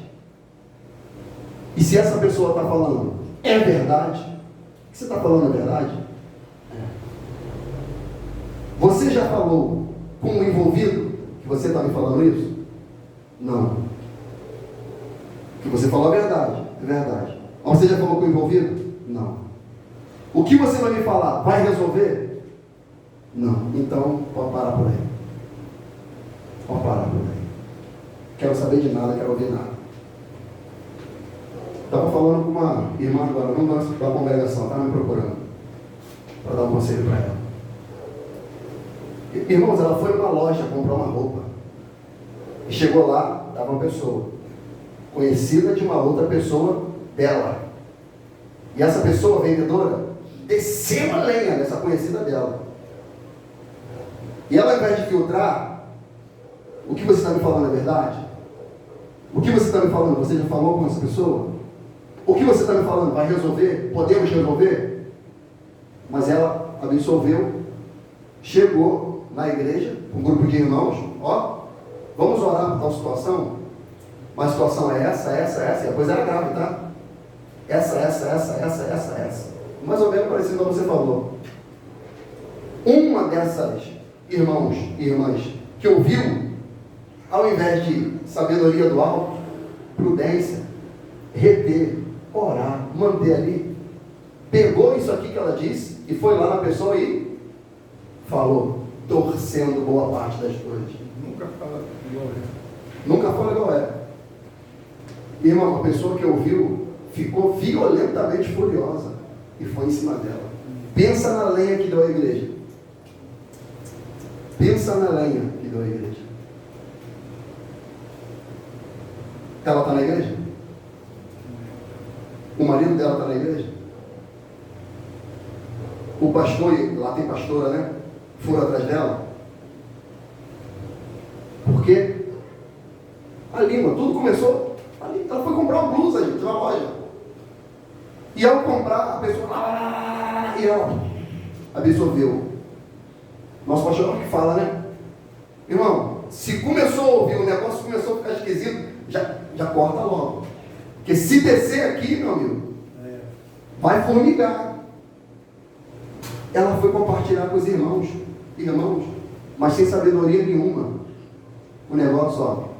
E se essa pessoa está falando é verdade, o que você está falando é verdade? Você já falou com o envolvido que você está me falando isso? Não. Que você falou a verdade, é verdade. Mas você já falou com o envolvido? Não. O que você vai me falar vai resolver? Não. Então, pode parar por aí. Pode parar por aí. Quero saber de nada, quero ouvir nada. Estava falando com uma irmã agora, não da congregação, estava me procurando para dar um conselho para ela. Irmãos, ela foi numa loja comprar uma roupa. E chegou lá, estava uma pessoa conhecida de uma outra pessoa dela. E essa pessoa vendedora desceu a lenha dessa conhecida dela. E ela, ao invés de filtrar, o que você está me falando é verdade? O que você está me falando? Você já falou com essa pessoa? O que você está me falando? Vai resolver? Podemos resolver? Mas ela absolveu, chegou na igreja, um grupo de irmãos, ó, vamos orar por tal situação? Mas a situação é essa, e depois era grave, tá? Essa. Mais ou menos parecido com o que você falou. Uma dessas irmãos e irmãs que ouviu, ao invés de sabedoria do alto, prudência, reter, orar, manter ali, pegou isso aqui que ela disse e foi lá na pessoa e falou, torcendo boa parte das coisas. Nunca fala igual é. Nunca fala igual é. Irmão, a pessoa que ouviu ficou violentamente furiosa e foi em cima dela. Pensa na lenha que deu a igreja. Pensa na lenha que deu a igreja. Ela está na igreja? O marido dela está na igreja? O pastor, lá tem pastora, né? Foram atrás dela. Por quê? Ali, mano, tudo começou ali. Ela foi comprar uma blusa, gente, na loja. E ao comprar, a pessoa e ela absorveu. Nosso pastor que fala, né? Irmão, se começou a ouvir, o negócio começou a ficar esquisito, já corta logo. Porque se descer aqui, meu amigo, vai formigar. Ela foi compartilhar com os irmãos, mas sem sabedoria nenhuma. O negócio, ó.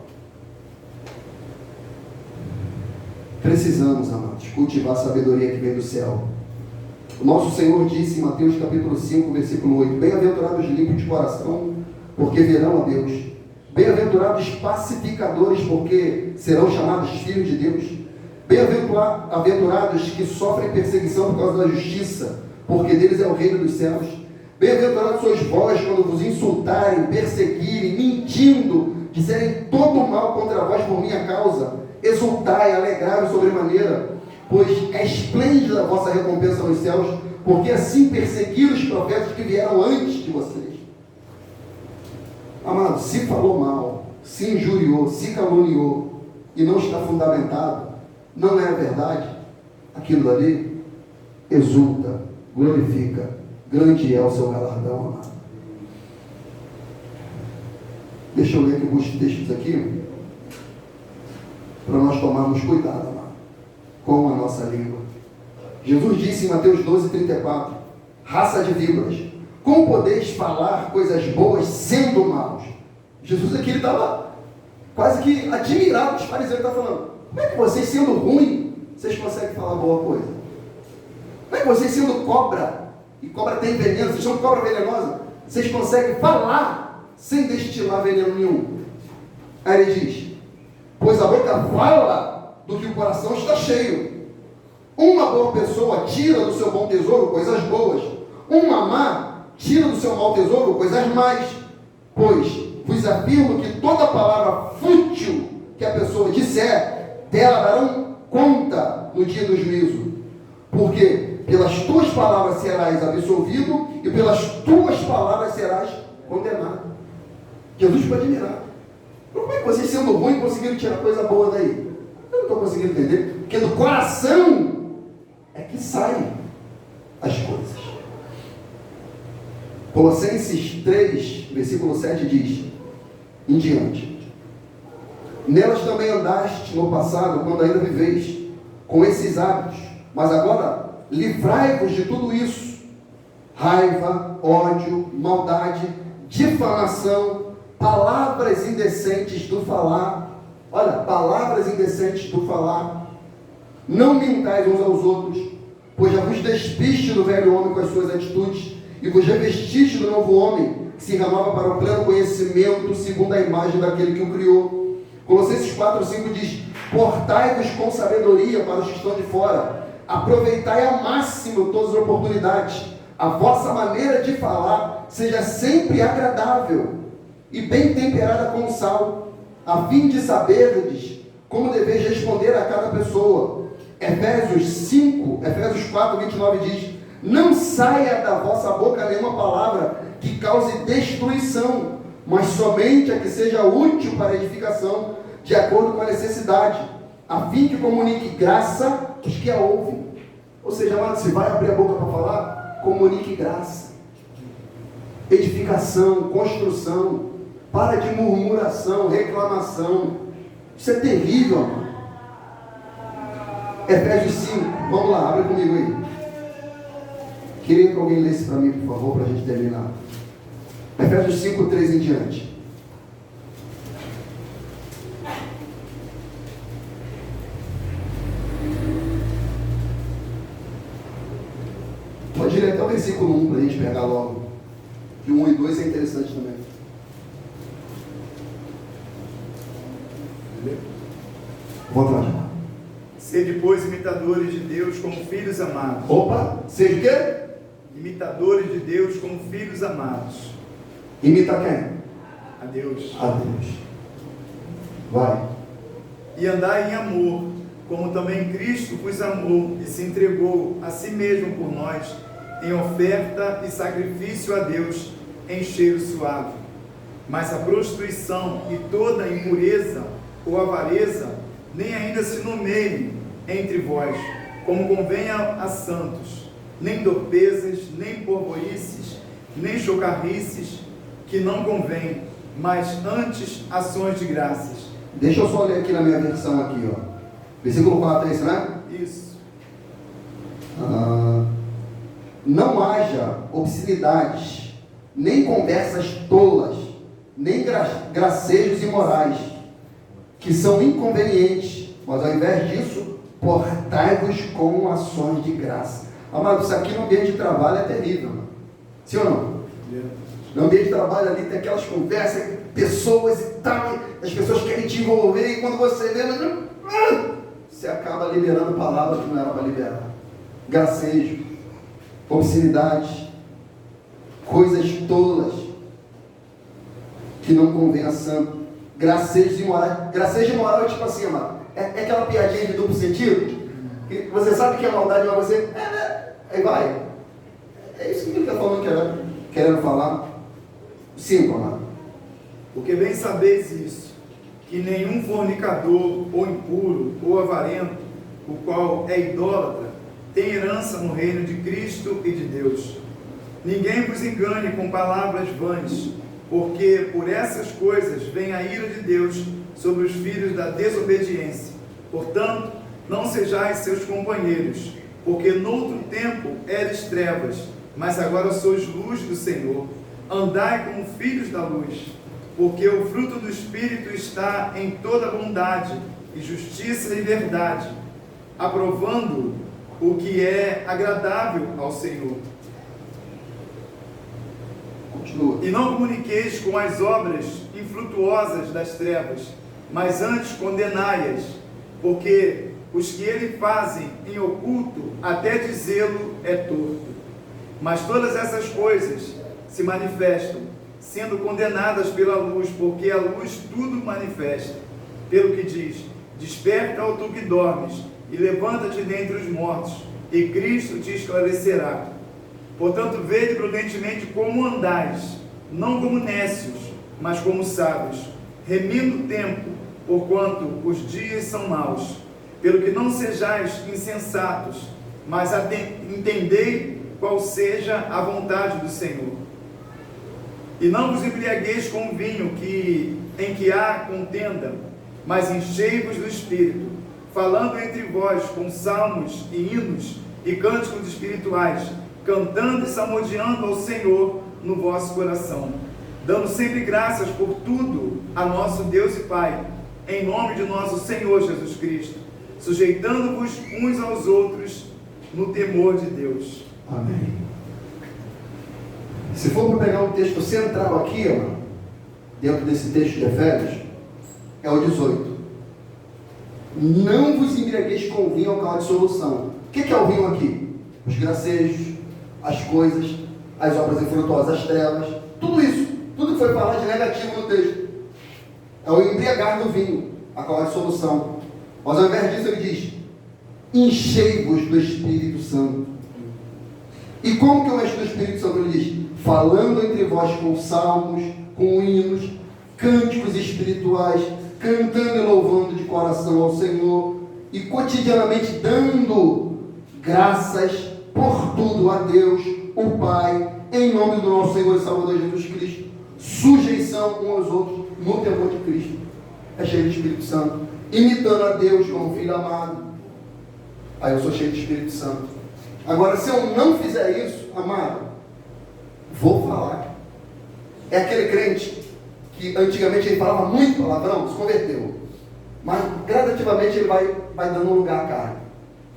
Precisamos, amados, cultivar a sabedoria que vem do céu. O nosso Senhor disse em Mateus capítulo 5, versículo 8, bem-aventurados limpos de coração, porque verão a Deus. Bem-aventurados pacificadores, porque serão chamados filhos de Deus. Bem-aventurados que sofrem perseguição por causa da justiça, porque deles é o reino dos céus. Bem-aventurados sois vós quando vos insultarem, perseguirem, mentindo, disserem todo mal contra vós por minha causa. Exultai, alegrai-vos sobremaneira, pois é esplêndida a vossa recompensa nos céus, porque assim perseguiram os profetas que vieram antes de vocês. Amado, se falou mal, se injuriou, se caluniou, e não está fundamentado, não é a verdade, aquilo dali, exulta, glorifica, grande é o seu galardão, amado. Deixa eu ler aqui alguns textos aqui, para nós tomarmos cuidado, amado, com a nossa língua. Jesus disse em Mateus 12:34, raça de víboras, como podeis falar coisas boas sendo maus? Jesus aqui, ele estava quase que admirado dos fariseus, ele está falando, como é que vocês sendo ruim, vocês conseguem falar boa coisa? Como é que vocês sendo cobra, e cobra tem veneno, vocês são cobra venenosa, vocês conseguem falar sem destilar veneno nenhum? Aí ele diz, pois a boca fala do que o coração está cheio. Uma boa pessoa tira do seu bom tesouro coisas boas, uma má tira do seu mau tesouro coisas más. Pois vos afirmo que toda palavra fútil que a pessoa disser, dela darão conta no dia do juízo. Porque pelas tuas palavras serás absolvido e pelas tuas palavras serás condenado. Jesus ficou admirado. Como é que vocês, sendo ruim, conseguiram tirar coisa boa daí? Eu não estou conseguindo entender. Porque do coração é que saem as coisas. Colossenses 3, versículo 7 diz, em diante, nelas também andaste no passado, quando ainda viveis com esses hábitos, mas agora livrai-vos de tudo isso, raiva, ódio, maldade, difamação, palavras indecentes do falar. Olha, palavras indecentes do falar. Não mintais uns aos outros, pois já vos despiste do velho homem com as suas atitudes e vos revestiste do novo homem, que se renova para o pleno conhecimento segundo a imagem daquele que o criou. Colossenses 4:5 diz, portai-vos com sabedoria para os que estão de fora, aproveitai ao máximo todas as oportunidades, a vossa maneira de falar seja sempre agradável e bem temperada com sal, a fim de saberdes como deveis responder a cada pessoa. Efésios 4:29 diz, não saia da vossa boca nenhuma palavra que cause destruição, mas somente a que seja útil para a edificação, de acordo com a necessidade, a fim que comunique graça aos que a ouvem. Ou seja, amado, se vai abrir a boca para falar, comunique graça, edificação, construção. Para de murmuração, reclamação. Isso é terrível, amado. Efésios 5, vamos lá, abre comigo aí. Queria que alguém lesse para mim, por favor, para a gente terminar. Efésios 5, 3 em diante. Pode ir até o versículo 1 para a gente pegar logo. Que 1 e 2 é interessante também. Volta lá. Sede, pois, imitadores de Deus como filhos amados. Opa, seja o quê? Imitadores de Deus como filhos amados. Imita quem? A Deus. A Deus. Vai. E andai em amor, como também Cristo vos amou e se entregou a si mesmo por nós, em oferta e sacrifício a Deus, em cheiro suave. Mas a prostituição e toda a impureza ou avareza nem ainda se nomeiem entre vós, como convém a santos, nem torpezas, nem porvoices, nem chocarrices, que não convém, mas antes ações de graças. Deixa eu só ler aqui na minha versão aqui, ó. Versículo 4, é isso, né? Isso. Não haja obscenidades, nem conversas tolas, nem gracejos imorais, que são inconvenientes, mas ao invés disso, portai-vos com ações de graça. Amado, isso aqui no ambiente de trabalho é terrível, mano. Sim ou não? No ambiente de trabalho ali tem aquelas conversas, pessoas e tal, as pessoas querem te envolver e quando você vê, você acaba liberando palavras que não era para liberar. Gracejo, obscenidades, coisas tolas que não convém a santo. Gracejos imorais. Gracejo imoral é tipo assim, amado. É aquela piadinha de duplo sentido. Que você sabe que é maldade, mas você. Aí vai. É isso que ele está falando, querendo falar. 5, amado. Porque bem sabeis isso, que nenhum fornicador, ou impuro, ou avarento, o qual é idólatra, tem herança no reino de Cristo e de Deus. Ninguém vos engane com palavras vãs, porque por essas coisas vem a ira de Deus sobre os filhos da desobediência. Portanto, não sejais seus companheiros, porque noutro tempo eres trevas, mas agora sois luz do Senhor. Andai como filhos da luz, porque o fruto do Espírito está em toda bondade e justiça e verdade, aprovando o que é agradável ao Senhor. Continua. E não comuniqueis com as obras infrutuosas das trevas, mas antes condenai-as, porque os que ele fazem em oculto, até dizê-lo é torto. Mas todas essas coisas se manifestam, sendo condenadas pela luz, porque a luz tudo manifesta. Pelo que diz: desperta, ó tu que dormes, e levanta-te dentre os mortos, e Cristo te esclarecerá. Portanto, vede prudentemente como andais, não como nécios, mas como sábios, remindo o tempo, porquanto os dias são maus. Pelo que não sejais insensatos, mas entendei qual seja a vontade do Senhor. E não vos embriagueis com vinho em que há contenda, mas enchei-vos do Espírito, falando entre vós com salmos e hinos e cânticos espirituais, cantando e salmodiando ao Senhor no vosso coração, dando sempre graças por tudo a nosso Deus e Pai, em nome de nosso Senhor Jesus Cristo, sujeitando-vos uns aos outros no temor de Deus. Amém. Se for para pegar um texto central aqui, ó, dentro desse texto de Efésios, é o 18. Não vos embriagueis com vinho ao qual há dissolução. O que é o vinho aqui? Os gracejos, as coisas, as obras infrutuosas, as trevas, tudo isso, tudo que foi falado de negativo no texto. É o embriagar do vinho, a qual há dissolução. Mas ao invés disso ele diz: enchei-vos do Espírito Santo. E como que o mestre do Espírito Santo ele diz? Falando entre vós com salmos, com hinos, cânticos espirituais, cantando e louvando de coração ao Senhor, e cotidianamente dando graças por tudo a Deus, o Pai, em nome do nosso Senhor e Salvador Jesus Cristo, sujeição uns aos outros no temor de Cristo. É cheio de Espírito Santo, imitando a Deus como filho amado. Aí eu sou cheio de Espírito Santo. Agora, se eu não fizer isso, amado, vou falar. É aquele crente que antigamente ele falava muito palavrão, se converteu. Mas gradativamente ele vai dando lugar à carne.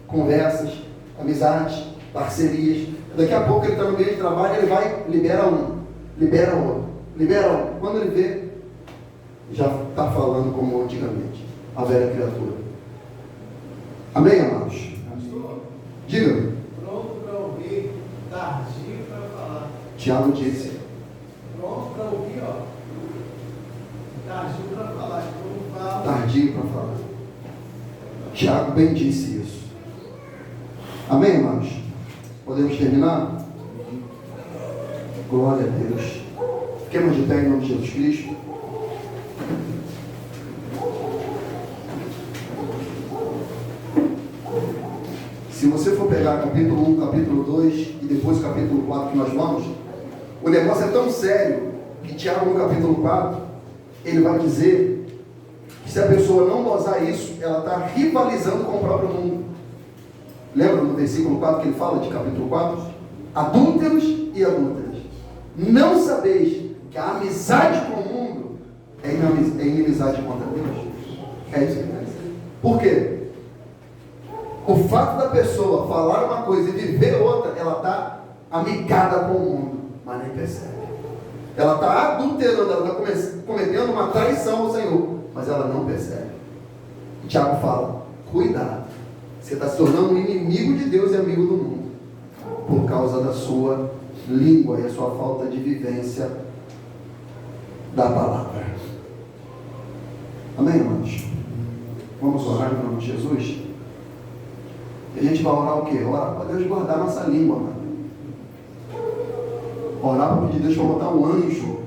Conversas, amizades, parcerias. Daqui a pouco ele está no meio de trabalho, ele vai, libera um, libera outro, libera um. Quando ele vê, já está falando como antigamente, a velha criatura. Amém, amados? Diga-me. Pronto para ouvir, tardio para falar. Tiago disse. Pronto para ouvir, ó. Tardio para falar. Quando fala. Tardio para falar. Tiago bem disse isso. Amém, amados? Podemos terminar? Glória a Deus. Fiquemos de pé em nome de Jesus Cristo. Se você for pegar capítulo 1, capítulo 2 e depois o capítulo 4 que nós vamos, o negócio é tão sério que Tiago no capítulo 4, ele vai dizer que se a pessoa não dosar isso, ela está rivalizando com o próprio mundo. Lembra no versículo 4 que ele fala de capítulo 4? Adúlteros e adúlteras. Não sabeis que a amizade com o mundo é inimizade contra Deus? É isso que ele diz. Por quê? O fato da pessoa falar uma coisa e viver outra, ela está amigada com o mundo, mas nem percebe. Ela está adulterando, ela está cometendo uma traição ao Senhor, mas ela não percebe. E Tiago fala, cuidado, você está se tornando um inimigo de Deus e amigo do mundo, por causa da sua língua e a sua falta de vivência da palavra. Amém, irmãos? Vamos orar em nome de Jesus? E a gente vai orar o quê? Orar para Deus guardar nossa língua, mano. Orar para pedir Deus para botar um anjo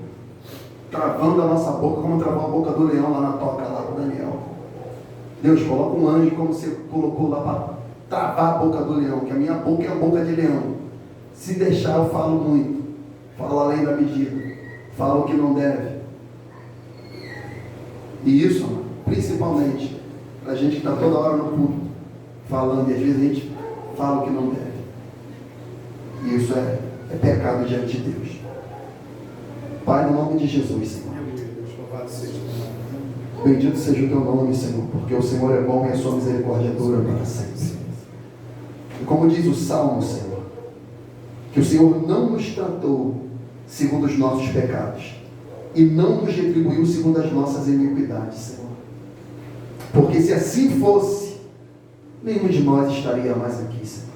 travando a nossa boca, como travou a boca do leão lá na toca, lá com Daniel. Deus, coloca um anjo como você colocou lá para travar a boca do leão, que a minha boca é a boca de leão. Se deixar, eu falo muito. Falo além da medida. Falo o que não deve. E isso, mano, principalmente, para a gente que está toda hora no culto, falando, e às vezes a gente fala o que não deve. E isso é pecado diante de Deus. Pai, no nome de Jesus, Senhor. Bendito seja o teu nome, Senhor, porque o Senhor é bom e a sua misericórdia dura para sempre. E como diz o Salmo, Senhor, que o Senhor não nos tratou segundo os nossos pecados e não nos retribuiu segundo as nossas iniquidades, Senhor. Porque se assim fosse, nenhum de nós estaria mais aqui, Senhor.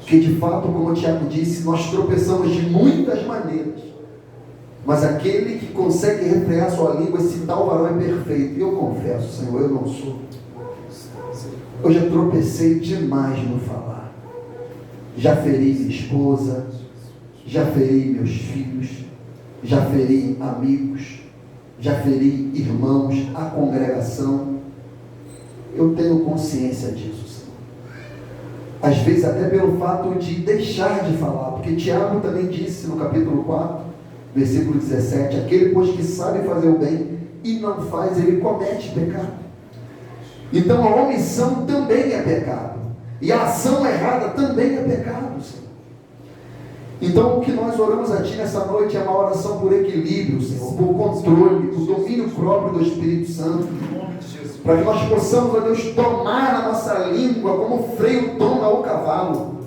Que de fato, como o Tiago disse, nós tropeçamos de muitas maneiras. Mas aquele que consegue refrear sua língua, esse tal varão é perfeito. E eu confesso, Senhor, eu não sou. Eu já tropecei demais no falar. Já feri minha esposa, já feri meus filhos, já feri amigos, já feri irmãos, a congregação. Eu tenho consciência disso, Senhor. Às vezes até pelo fato de deixar de falar, porque Tiago também disse no capítulo 4, versículo 17, aquele pois que sabe fazer o bem e não faz, ele comete pecado. Então a omissão também é pecado, e a ação errada também é pecado, Senhor. Então o que nós oramos a Ti nessa noite é uma oração por equilíbrio, Senhor, por controle, por domínio próprio do Espírito Santo, para que nós possamos, ó Deus, tomar a nossa língua como o freio toma o cavalo,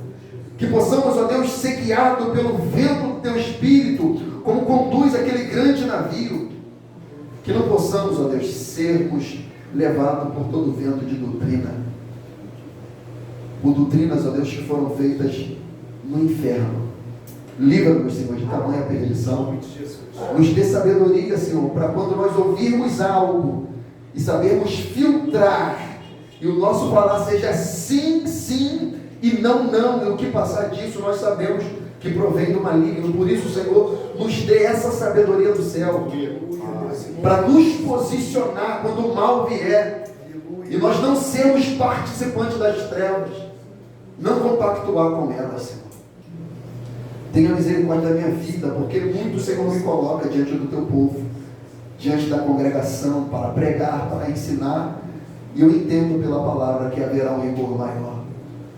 que possamos, ó Deus, ser guiados pelo vento do Teu Espírito, como conduz aquele grande navio, que não possamos, ó Deus, sermos levados por todo vento de doutrina, por doutrinas, ó Deus, que foram feitas no inferno. Livra-nos, Senhor, de tamanha perdição. Nos dê sabedoria, Senhor, para quando nós ouvirmos algo e sabermos filtrar, e o nosso falar seja sim, sim e não, e o que passar disso nós sabemos que provém do maligno. Por isso, Senhor, nos dê essa sabedoria do céu, para nos posicionar quando o mal vier, e nós não sermos participantes das trevas, não compactuar com elas, Senhor. Tenha misericórdia da minha vida, porque muito o Senhor me coloca diante do teu povo, diante da congregação, para pregar, para ensinar, e eu entendo pela palavra que haverá um rigor maior.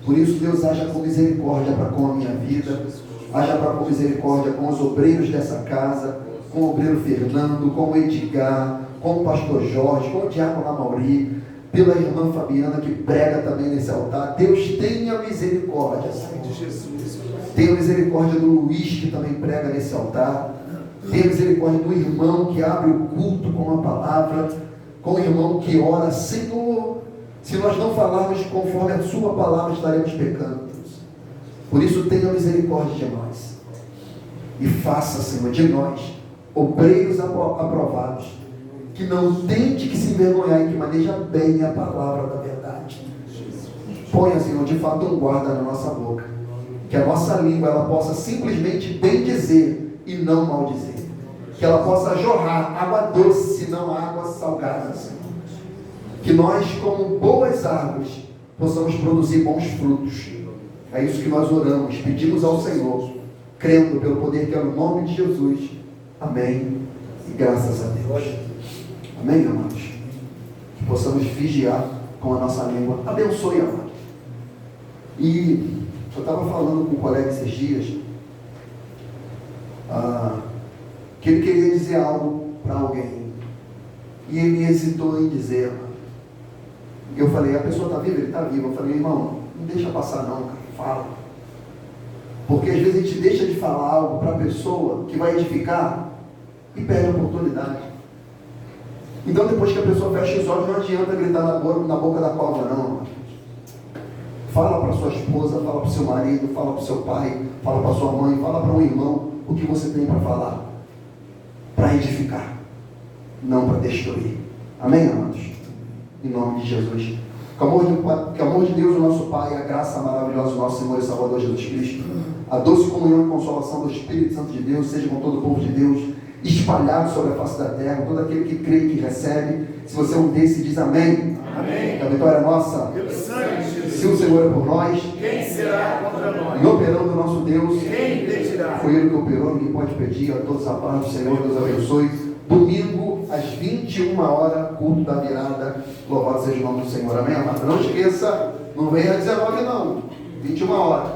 Por isso, Deus, haja com misericórdia para com a minha vida, haja para com misericórdia com os obreiros dessa casa, com o obreiro Fernando, com o Edgar, com o pastor Jorge, com o diácono Amauri, pela irmã Fabiana que prega também nesse altar. Deus, tenha misericórdia, Senhor. Tenha misericórdia do Luiz que também prega nesse altar. Tenha misericórdia do irmão que abre o culto com a palavra, com o irmão que ora. Senhor, se nós não falarmos conforme a sua palavra, estaremos pecando. Por isso, tenha misericórdia de nós. E faça, Senhor, de nós obreiros aprovados, que não tente que se envergonhar e que maneja bem a palavra da verdade. Ponha, Senhor, de fato um guarda na nossa boca, que a nossa língua ela possa simplesmente bem dizer e não mal dizer, que ela possa jorrar água doce e não água salgada, Senhor. Que nós, como boas árvores, possamos produzir bons frutos. É isso que nós oramos, pedimos ao Senhor, crendo pelo poder que é no nome de Jesus. Amém. E graças a Deus. Amém, amados? Que possamos vigiar com a nossa língua. Abençoe, amados. E eu estava falando com um colega esses dias, que ele queria dizer algo para alguém. E ele hesitou em dizer. Eu falei, a pessoa está viva? Ele está vivo. Eu falei, irmão, não deixa passar não, cara. Fala. Porque às vezes a gente deixa de falar algo para a pessoa que vai edificar e perde a oportunidade. Então depois que a pessoa fecha os olhos, não adianta gritar na boca da cobra, não. Fala para sua esposa, fala para o seu marido, fala para o seu pai, fala para sua mãe, fala para um irmão o que você tem para falar. Para edificar, não para destruir. Amém, amados? Em nome de Jesus. Que o amor de Deus, o nosso Pai, a graça maravilhosa do nosso Senhor e Salvador Jesus Cristo, a doce comunhão e consolação do Espírito Santo de Deus, seja com todo o povo de Deus, espalhado sobre a face da terra, todo aquele que crê e que recebe. Se você é um desses, diz amém. Amém. Que a vitória é nossa. Pelo sangue de Jesus. Se o Senhor é por nós, Quem será contra nós? e operando o nosso Deus, Quem impedirá? foi Ele que operou, ninguém pode pedir. A todos a paz do Senhor, Deus abençoe. Domingo, às 21 horas, culto da virada. Louvado seja o nome do Senhor. Amém, amado? Não esqueça, não venha às 19 não. 21 horas.